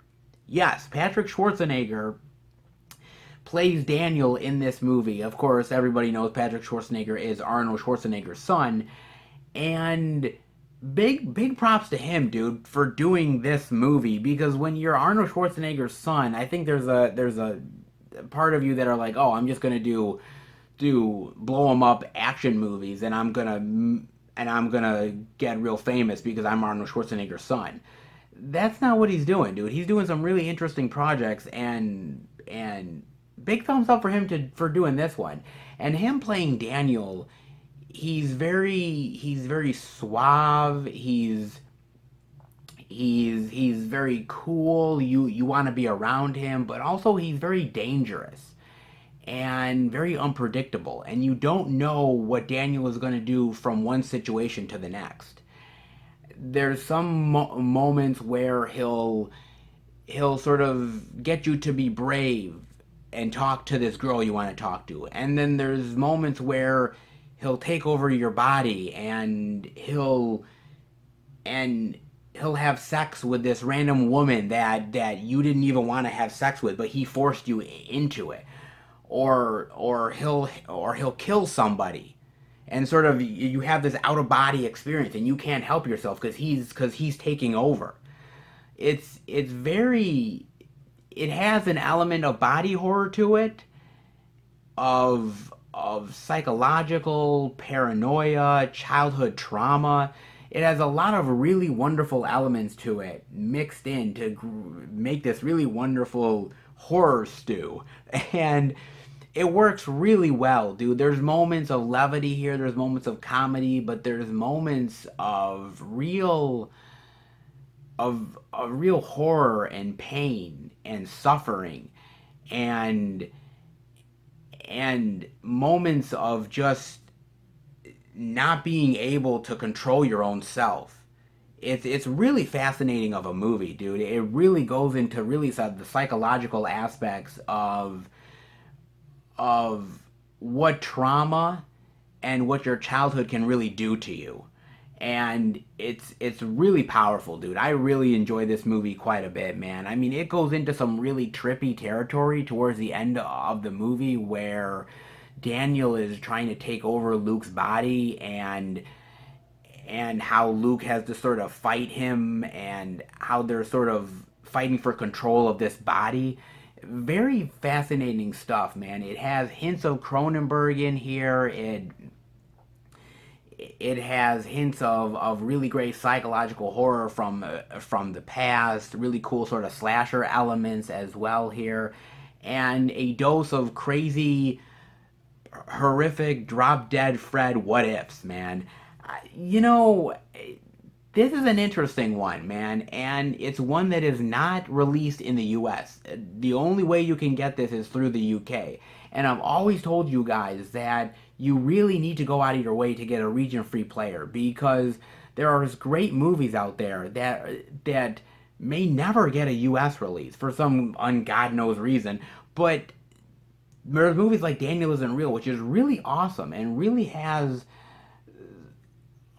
Yes, Patrick Schwarzenegger plays Daniel in this movie. Of course, everybody knows Patrick Schwarzenegger is Arnold Schwarzenegger's son, and big props to him, dude, for doing this movie, because when you're Arnold Schwarzenegger's son, I think there's a part of you that are like, "Oh, I'm just going to do blow 'em up action movies, and I'm gonna get real famous because I'm Arnold Schwarzenegger's son." That's not what he's doing, dude. He's doing some really interesting projects, and big thumbs up for him for doing this one. And him playing Daniel, he's very suave. He's very cool. You want to be around him, but also he's very dangerous and very unpredictable, and you don't know what Daniel is going to do from one situation to the next. There's some moments where he'll sort of get you to be brave and talk to this girl you want to talk to, and then there's moments where he'll take over your body, and he'll have sex with this random woman that you didn't even want to have sex with, but he forced you into it. Or he'll kill somebody, and sort of you have this out of body experience, and you can't help yourself because he's taking over. It's very, it has an element of body horror to it, of psychological paranoia, childhood trauma. It has a lot of really wonderful elements to it mixed in to make this really wonderful horror stew. And it works really well, dude. There's moments of levity here, there's moments of comedy, but there's moments of real horror and pain and suffering, and moments of just not being able to control your own self. It's really fascinating of a movie, dude. It really goes into really the psychological aspects of what trauma and what your childhood can really do to you. And it's really powerful, dude. I really enjoy this movie quite a bit, man. I mean, it goes into some really trippy territory towards the end of the movie, where Daniel is trying to take over Luke's body, and how Luke has to sort of fight him, and how they're sort of fighting for control of this body. Very fascinating stuff, man. It has hints of Cronenberg in here. It has hints of really great psychological horror from the past, really cool sort of slasher elements as well here, and a dose of crazy, horrific, drop dead Fred what ifs, man. You know, this is an interesting one, man, and it's one that is not released in the US. The only way you can get this is through the UK. And I've always told you guys that you really need to go out of your way to get a region free player, because there are great movies out there that may never get a US release for some ungod knows reason, but there's movies like Daniel Isn't Real, which is really awesome and really has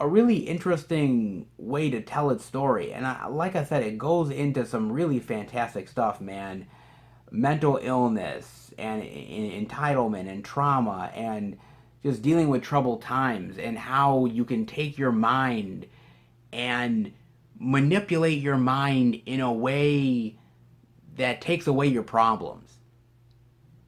a really interesting way to tell its story. And like I said, it goes into some really fantastic stuff, man. mental illness and entitlement and trauma and just dealing with troubled times, and how you can take your mind and manipulate your mind in a way that takes away your problems.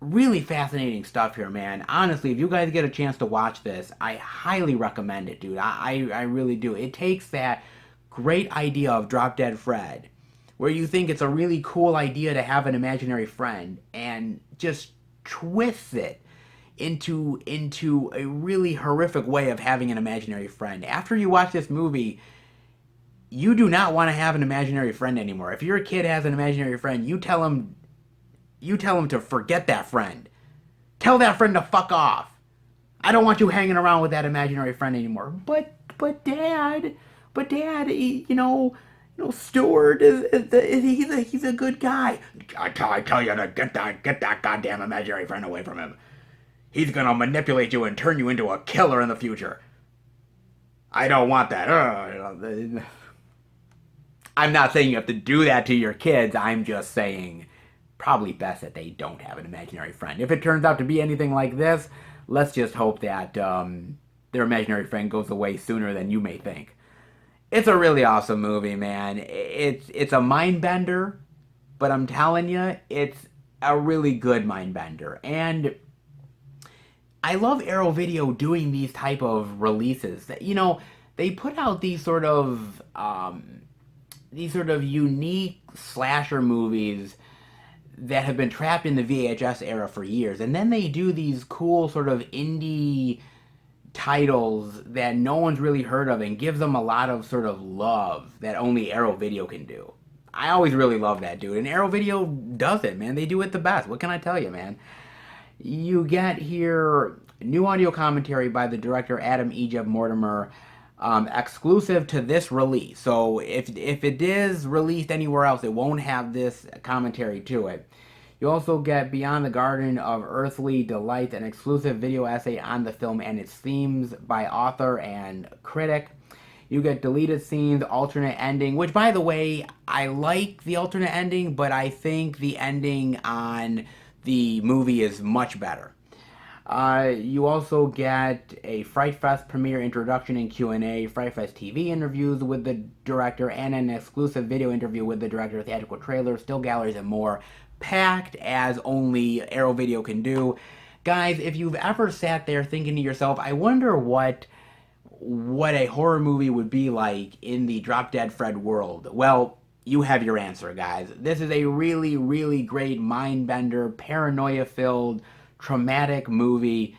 Really fascinating stuff here, man. Honestly, if you guys get a chance to watch this, I highly recommend it, dude. I really do. It takes that great idea of Drop Dead Fred, where you think it's a really cool idea to have an imaginary friend, and just twists it into a really horrific way of having an imaginary friend. After you watch this movie, you do not want to have an imaginary friend anymore. If your kid has an imaginary friend, you tell him to forget that friend. Tell that friend to fuck off. I don't want you hanging around with that imaginary friend anymore. But dad, Stuart he's a good guy. I tell you to get that goddamn imaginary friend away from him. He's gonna manipulate you and turn you into a killer in the future. I don't want that. I'm not saying you have to do that to your kids. I'm just saying probably best that they don't have an imaginary friend. If it turns out to be anything like this, let's just hope that their imaginary friend goes away sooner than you may think. It's a really awesome movie, man. It's a mind bender, but I'm telling you, it's a really good mind bender. And I love Arrow Video doing these type of releases. They put out these sort of unique slasher movies that have been trapped in the VHS era for years, and then they do these cool sort of indie titles that no one's really heard of, and gives them a lot of sort of love that only Arrow Video can do. I always really love that, dude, and Arrow Video does it, man. They do it the best. What can I tell you, man? You get here new audio commentary by the director Adam Egypt Mortimer, exclusive to this release. So if it is released anywhere else, it won't have this commentary to it. You also get Beyond the Garden of Earthly Delight, an exclusive video essay on the film and its themes by author and critic. You get deleted scenes, alternate ending, which, by the way, I like the alternate ending, but I think the ending on the movie is much better. You also get a Fright Fest premiere introduction and Q&A, Fright Fest TV interviews with the director, and an exclusive video interview with the director, theatrical trailer, still galleries, and more. Packed as only Arrow Video can do. Guys, if you've ever sat there thinking to yourself, I wonder what a horror movie would be like in the Drop Dead Fred world, well, you have your answer, guys. This is a really, really great mind-bender, paranoia-filled, traumatic movie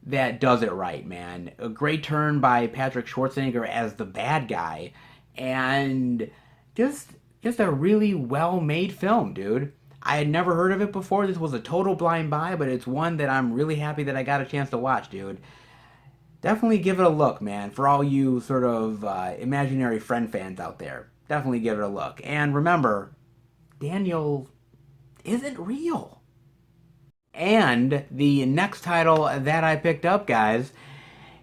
that does it right, man. A great turn by Patrick Schwarzenegger as the bad guy, and just a really well-made film, dude. I had never heard of it before. This was a total blind buy, but it's one that I'm really happy that I got a chance to watch, dude. Definitely give it a look, man, for all you sort of imaginary friend fans out there. Definitely give it a look. And remember, Daniel isn't real. And the next title that I picked up, guys,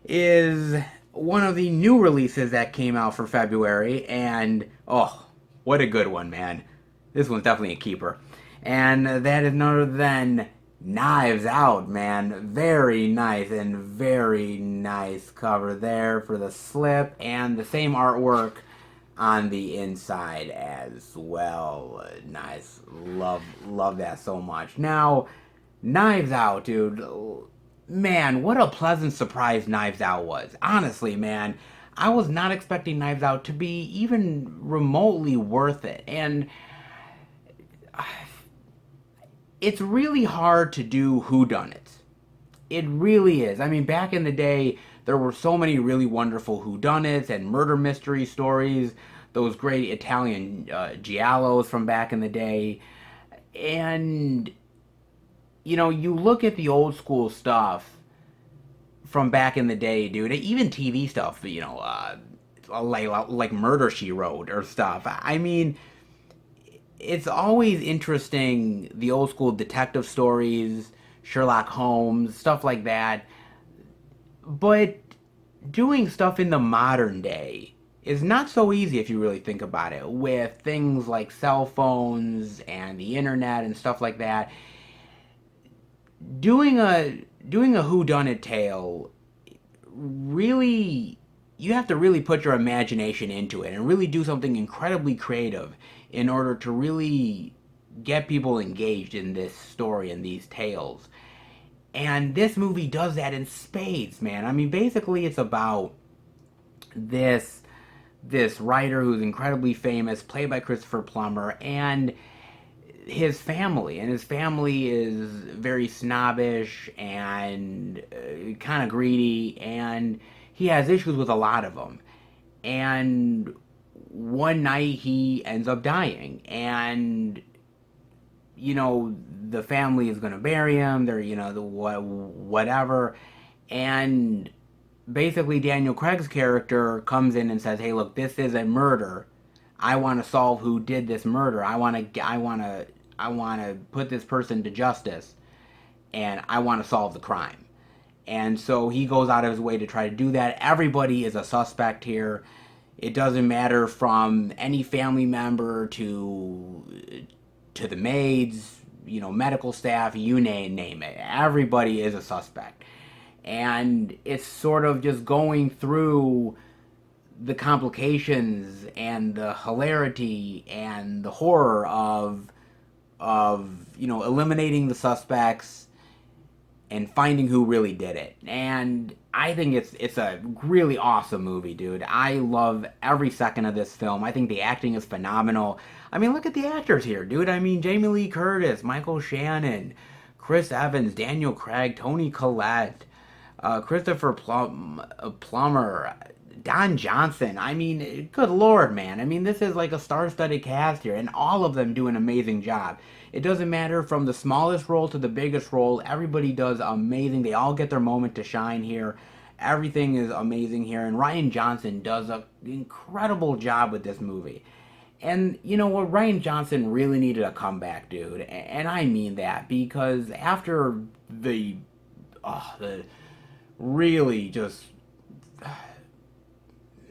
is one of the new releases that came out for February. And, oh, what a good one, man. This one's definitely a keeper. And that is none other than Knives Out, man. Very nice, and very nice cover there for the slip, and the same artwork on the inside as well. Nice. Love that so much. Now, Knives Out, dude. Man, what a pleasant surprise Knives Out was. Honestly, man, I was not expecting Knives Out to be even remotely worth it. And it's really hard to do whodunits. It really is. I mean, back in the day, there were so many really wonderful whodunits and murder mystery stories. Those great Italian giallos from back in the day. And, you look at the old school stuff from back in the day, dude. Even TV stuff, like Murder, She Wrote or stuff. I mean, it's always interesting, the old school detective stories, Sherlock Holmes, stuff like that. But doing stuff in the modern day is not so easy if you really think about it. With things like cell phones and the internet and stuff like that, doing a whodunit tale, really, you have to really put your imagination into it and really do something incredibly creative in order to really get people engaged in this story and these tales. And this movie does that in spades, man. I mean, basically, it's about this this writer who's incredibly famous, played by Christopher Plummer, and his family. And his family is very snobbish and kind of greedy, and he has issues with a lot of them. And one night he ends up dying, and the family is going to bury him. They're, whatever. And basically, Daniel Craig's character comes in and says, "Hey, look, this is a murder. I want to solve who did this murder. I want to put this person to justice, and I want to solve the crime." And so he goes out of his way to try to do that. Everybody is a suspect here. It doesn't matter, from any family member to the maids, medical staff, you name it. Everybody is a suspect. And it's sort of just going through the complications and the hilarity and the horror of eliminating the suspects and finding who really did it. And I think it's a really awesome movie, dude. I love every second of this film. I think the acting is phenomenal. I mean, look at the actors here, dude. I mean, Jamie Lee Curtis, Michael Shannon, Chris Evans, Daniel Craig, Toni Collette, Christopher Plummer, Don Johnson. I mean, good lord, man. I mean, this is like a star-studded cast here, and all of them do an amazing job. It doesn't matter from the smallest role to the biggest role. Everybody does amazing. They all get their moment to shine here. Everything is amazing here, and Rian Johnson does an incredible job with this movie. And you know what? Rian Johnson really needed a comeback, dude. And I mean that, because after the really just,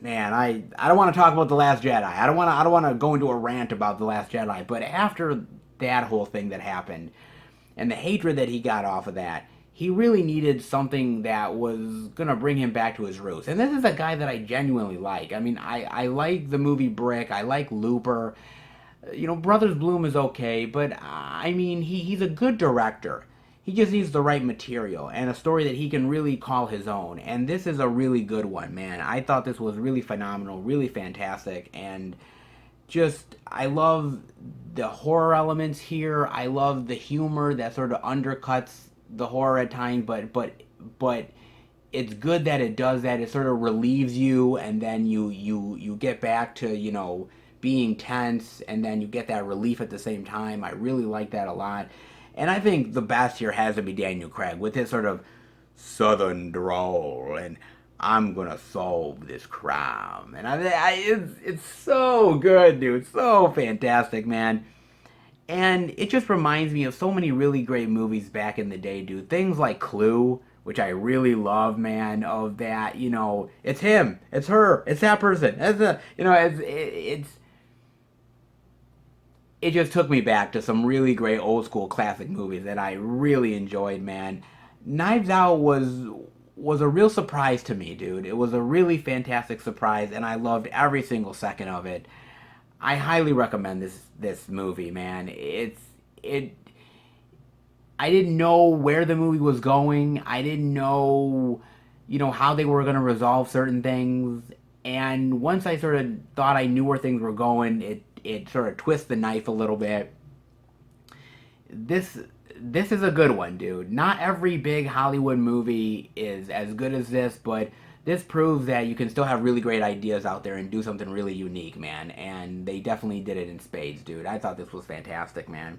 man, I don't want to talk about The Last Jedi. I don't want to go into a rant about The Last Jedi, but after that whole thing that happened and the hatred that he got off of that, he really needed something that was gonna bring him back to his roots. And this is a guy that I genuinely like. I mean, I like the movie Brick. I like Looper. Brothers Bloom is okay, but I mean, he's a good director. He just needs the right material and a story that he can really call his own. And this is a really good one, man. I thought this was really phenomenal, really fantastic, and just, I love the horror elements here. I love the humor that sort of undercuts the horror at times, but it's good that it does that. It sort of relieves you, and then you get back to being tense, and then you get that relief at the same time. I really like that a lot. And I think the best here has to be Daniel Craig with his sort of southern drawl and "I'm gonna solve this crime." And it's so good, dude. So fantastic, man. And it just reminds me of so many really great movies back in the day, dude. Things like Clue, which I really love, man. Of that, it's him, it's her, it's that person. It just took me back to some really great old school classic movies that I really enjoyed, man. Knives Out was a real surprise to me, dude. It was a really fantastic surprise, and I loved every single second of it. I highly recommend this movie, man. It. I didn't know where the movie was going. I didn't know, how they were gonna resolve certain things. And once I sort of thought I knew where things were going, it sort of twists the knife a little bit. This is a good one, dude. Not every big Hollywood movie is as good as this, but this proves that you can still have really great ideas out there and do something really unique, man. And they definitely did it in spades, dude. I thought this was fantastic, man.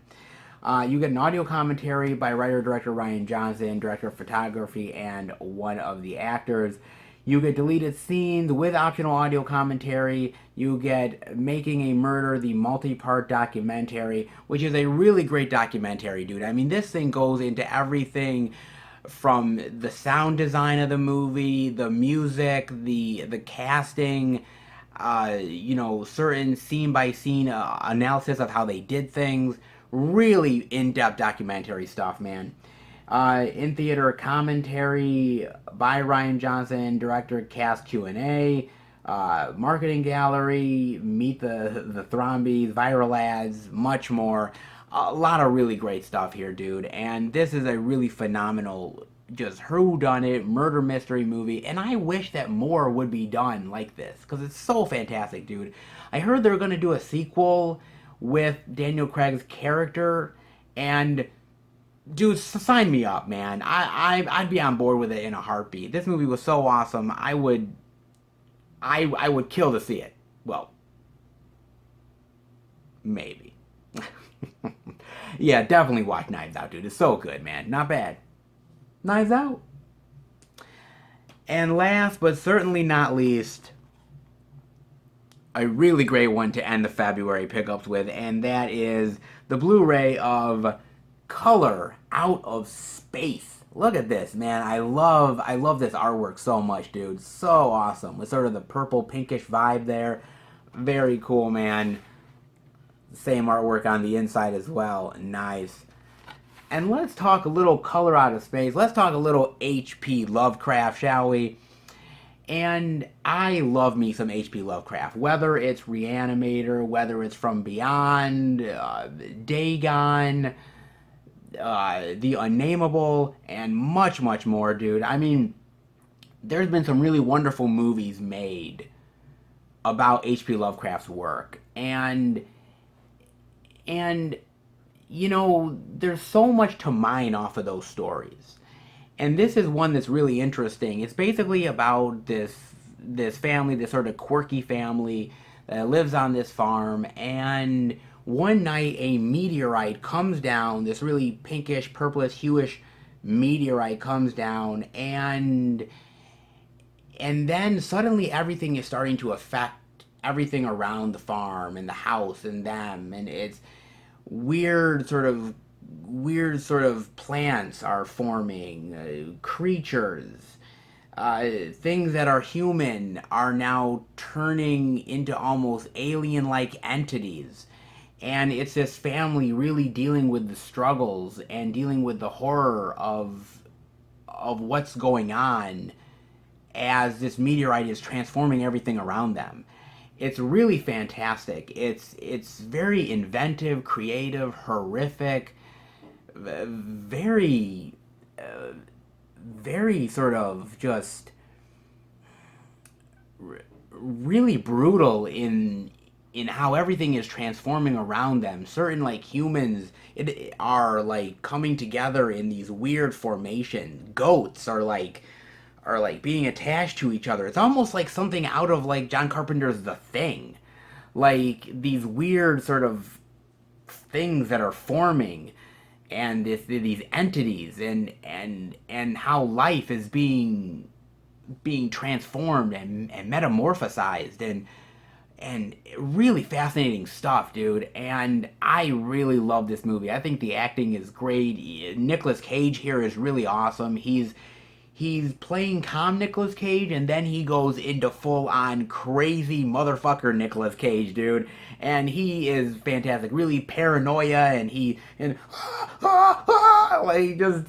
You get an audio commentary by writer-director Rian Johnson, director of photography, and one of the actors. You get deleted scenes with optional audio commentary. You get Making a Murder, the multi-part documentary, which is a really great documentary, dude. I mean, this thing goes into everything from the sound design of the movie, the music, the casting. certain scene by scene analysis of how they did things. Really in depth documentary stuff, man. In theater commentary by Ryan Johnson, director cast Q&A, marketing gallery, meet the Thrombies, viral ads, much more. A lot of really great stuff here, dude. And this is a really phenomenal, just whodunit murder mystery movie. And I wish that more would be done like this because it's so fantastic, dude. I heard they're gonna do a sequel with Daniel Craig's character, and dude, sign me up, man. I'd be on board with it in a heartbeat. This movie was so awesome. I would kill to see it. Well, maybe. Yeah, definitely watch Knives Out, dude. It's so good, man. Not bad. Knives Out. And last but certainly not least, a really great one to end the February pickups with, and that is the Blu-ray of Color Out of Space. Look at this, man. I love this artwork so much, dude. So awesome. With sort of the purple pinkish vibe there. Very cool, man. Same artwork on the inside as well. Nice. And let's talk a little Color Out of Space. Let's talk a little H.P. Lovecraft, shall we? And I love me some H.P. Lovecraft. Whether it's Reanimator, whether it's From Beyond, Dagon, The Unnameable, and much, much more, dude. I mean, there's been some really wonderful movies made about H.P. Lovecraft's work. And there's so much to mine off of those stories. And this is one that's really interesting. It's basically about this family, this sort of quirky family that lives on this farm, and one night a meteorite comes down, this really pinkish, purplish, hueish meteorite comes down, and then suddenly everything is starting to affect everything around the farm and the house and them, and it's weird sort of plants are forming, creatures, things that are human are now turning into almost alien-like entities. And it's this family really dealing with the struggles and dealing with the horror of what's going on as this meteorite is transforming everything around them. It's really fantastic. It's very inventive, creative, horrific, very very sort of just really brutal in how everything is transforming around them. Certain like humans are like coming together in these weird formations. Goats are like being attached to each other. It's almost like something out of like John Carpenter's The Thing. Like these weird sort of things that are forming, and these entities, and how life is being transformed and metamorphosized, and really fascinating stuff, dude. And I really love this movie. I think the acting is great. Nicolas Cage here is really awesome. He's playing calm Nicolas Cage, and then he goes into full-on crazy motherfucker Nicolas Cage, dude. And he is fantastic. Really paranoia, and like just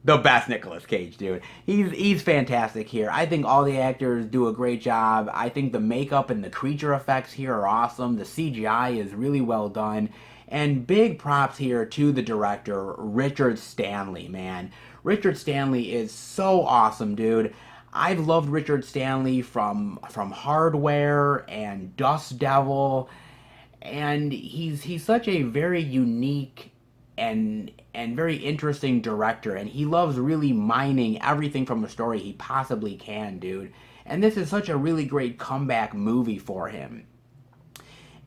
the best Nicolas Cage, dude. He's fantastic here. I think all the actors do a great job. I think the makeup and the creature effects here are awesome. The CGI is really well done. And big props here to the director, Richard Stanley, man. Richard Stanley is so awesome, dude. I've loved Richard Stanley from Hardware and Dust Devil, and he's such a very unique and very interesting director, and he loves really mining everything from a story he possibly can, dude. And this is such a really great comeback movie for him.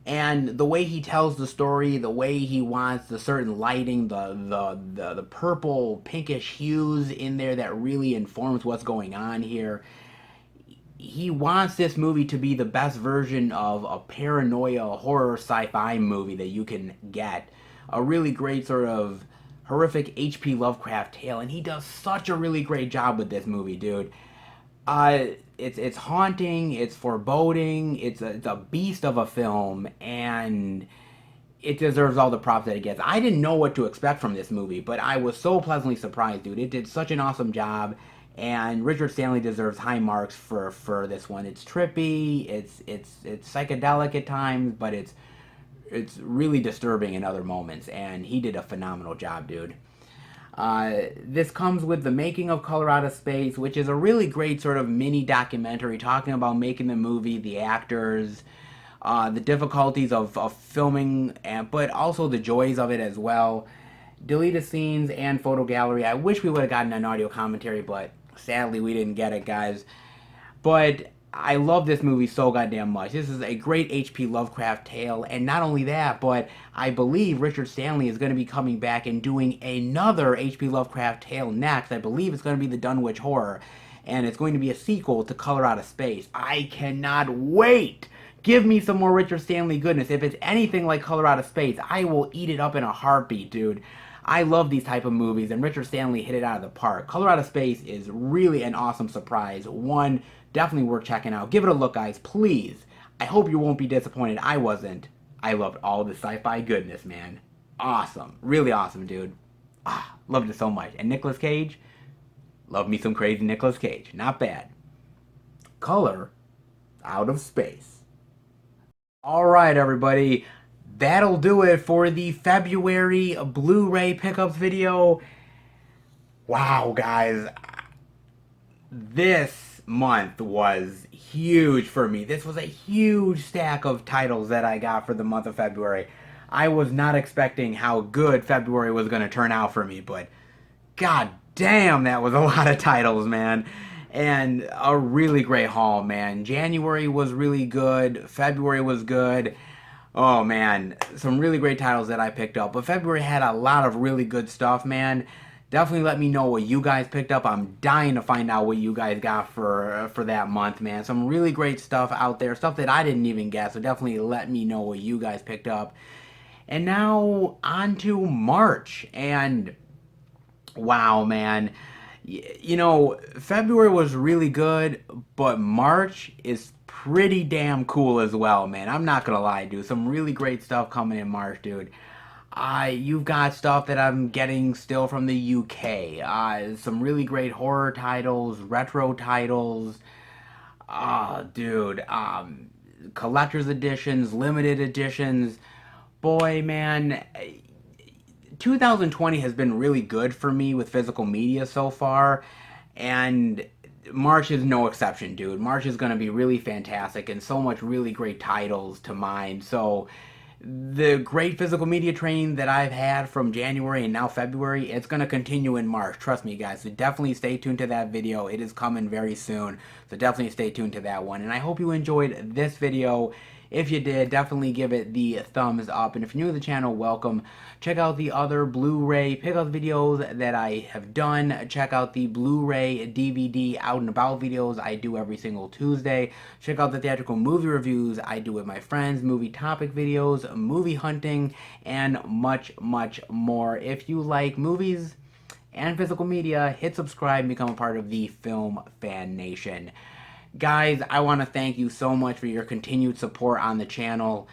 And the way he tells the story, the way he wants the certain lighting, the purple pinkish hues in there that really informs what's going on here. He wants this movie to be the best version of a paranoia horror sci-fi movie that you can get. A really great sort of horrific H.P. Lovecraft tale, and he does such a really great job with this movie, dude. it's haunting, it's foreboding, it's a beast of a film, and it deserves all the props that it gets. I didn't know what to expect from this movie, but I was so pleasantly surprised, dude. It did such an awesome job, and Richard Stanley deserves high marks for this one. It's trippy, it's psychedelic at times, but it's really disturbing in other moments, and he did a phenomenal job, dude. This comes with the making of Color Out of Space, which is a really great sort of mini documentary talking about making the movie, the actors, the difficulties of filming, but also the joys of it as well. Deleted scenes and photo gallery. I wish we would have gotten an audio commentary, but sadly we didn't get it, guys. But I love this movie so goddamn much. This is a great H.P. Lovecraft tale, and not only that, but I believe Richard Stanley is going to be coming back and doing another H.P. Lovecraft tale next. I believe it's going to be the Dunwich Horror, and it's going to be a sequel to Color Out of Space. I cannot wait! Give me some more Richard Stanley goodness. If it's anything like Color Out of Space, I will eat it up in a heartbeat, dude. I love these type of movies, and Richard Stanley hit it out of the park. Color Out of Space is really an awesome surprise. One, definitely worth checking out. Give it a look, guys, please. I hope you won't be disappointed. I wasn't. I loved all the sci-fi goodness, man. Awesome. Really awesome, dude. Loved it so much. And Nicolas Cage? Love me some crazy Nicolas Cage. Not bad. Color Out of Space. Alright, everybody. That'll do it for the February Blu-ray pickups video. Wow, guys. This month was huge for me. This was a huge stack of titles that I got for the month of February. I was not expecting how good February was going to turn out for me, but god damn, that was a lot of titles, man. And a really great haul, man. January was really good. February was good. Oh, man. Some really great titles that I picked up. But February had a lot of really good stuff, man. Definitely let me know what you guys picked up. I'm dying to find out what you guys got for that month, man. Some really great stuff out there. Stuff that I didn't even get. So definitely let me know what you guys picked up. And now on to March. And wow, man. You know, February was really good, but March is pretty damn cool as well, man. I'm not gonna lie, dude. Some really great stuff coming in March, dude. You've got stuff that I'm getting still from the UK. Some really great horror titles, retro titles. Dude. Collector's editions, limited editions. Boy, man. 2020 has been really good for me with physical media so far, and March is no exception, dude. March is going to be really fantastic, and so much really great titles to mine. So the great physical media train that I've had from January and now February, it's going to continue in March. Trust me, guys. So definitely stay tuned to that video. It is coming very soon, so definitely stay tuned to that one. And I hope you enjoyed this video. If you did, definitely give it the thumbs up. And if you're new to the channel, welcome. Check out the other Blu-ray pickup videos that I have done. Check out the Blu-ray DVD out and about videos I do every single Tuesday. Check out the theatrical movie reviews I do with my friends, movie topic videos, movie hunting, and much, much more. If you like movies and physical media, hit subscribe and become a part of the Film Fan Nation. Guys, I want to thank you so much for your continued support on the channel.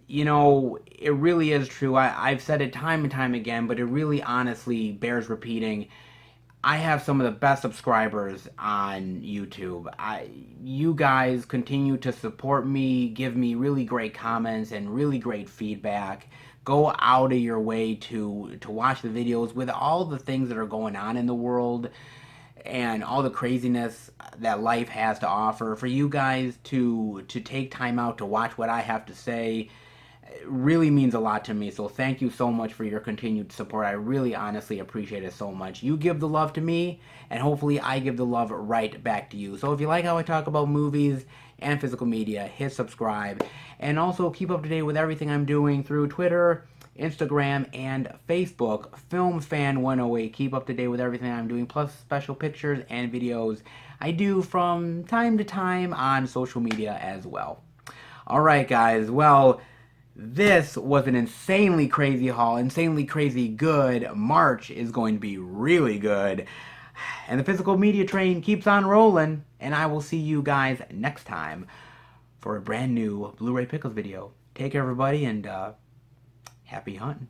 You know, it really is true. I've said it time and time again, but it really honestly bears repeating. I have some of the best subscribers on YouTube. You guys continue to support me, give me really great comments and really great feedback. Go out of your way to watch the videos with all the things that are going on in the world and all the craziness that life has to offer. For you guys to take time out to watch what I have to say really means a lot to me. So thank you so much for your continued support. I really honestly appreciate it so much. You give the love to me, and hopefully I give the love right back to you. So if you like how I talk about movies and physical media, hit subscribe. And also keep up to date with everything I'm doing through Twitter, Instagram, and Facebook. FilmFan108. Keep up to date with everything I'm doing, plus special pictures and videos I do from time to time on social media as well. Alright, guys. Well, this was an insanely crazy haul, insanely crazy good. March is going to be really good. And the physical media train keeps on rolling. And I will see you guys next time for a brand new Blu-ray Pickles video. Take care, everybody, and happy hunting.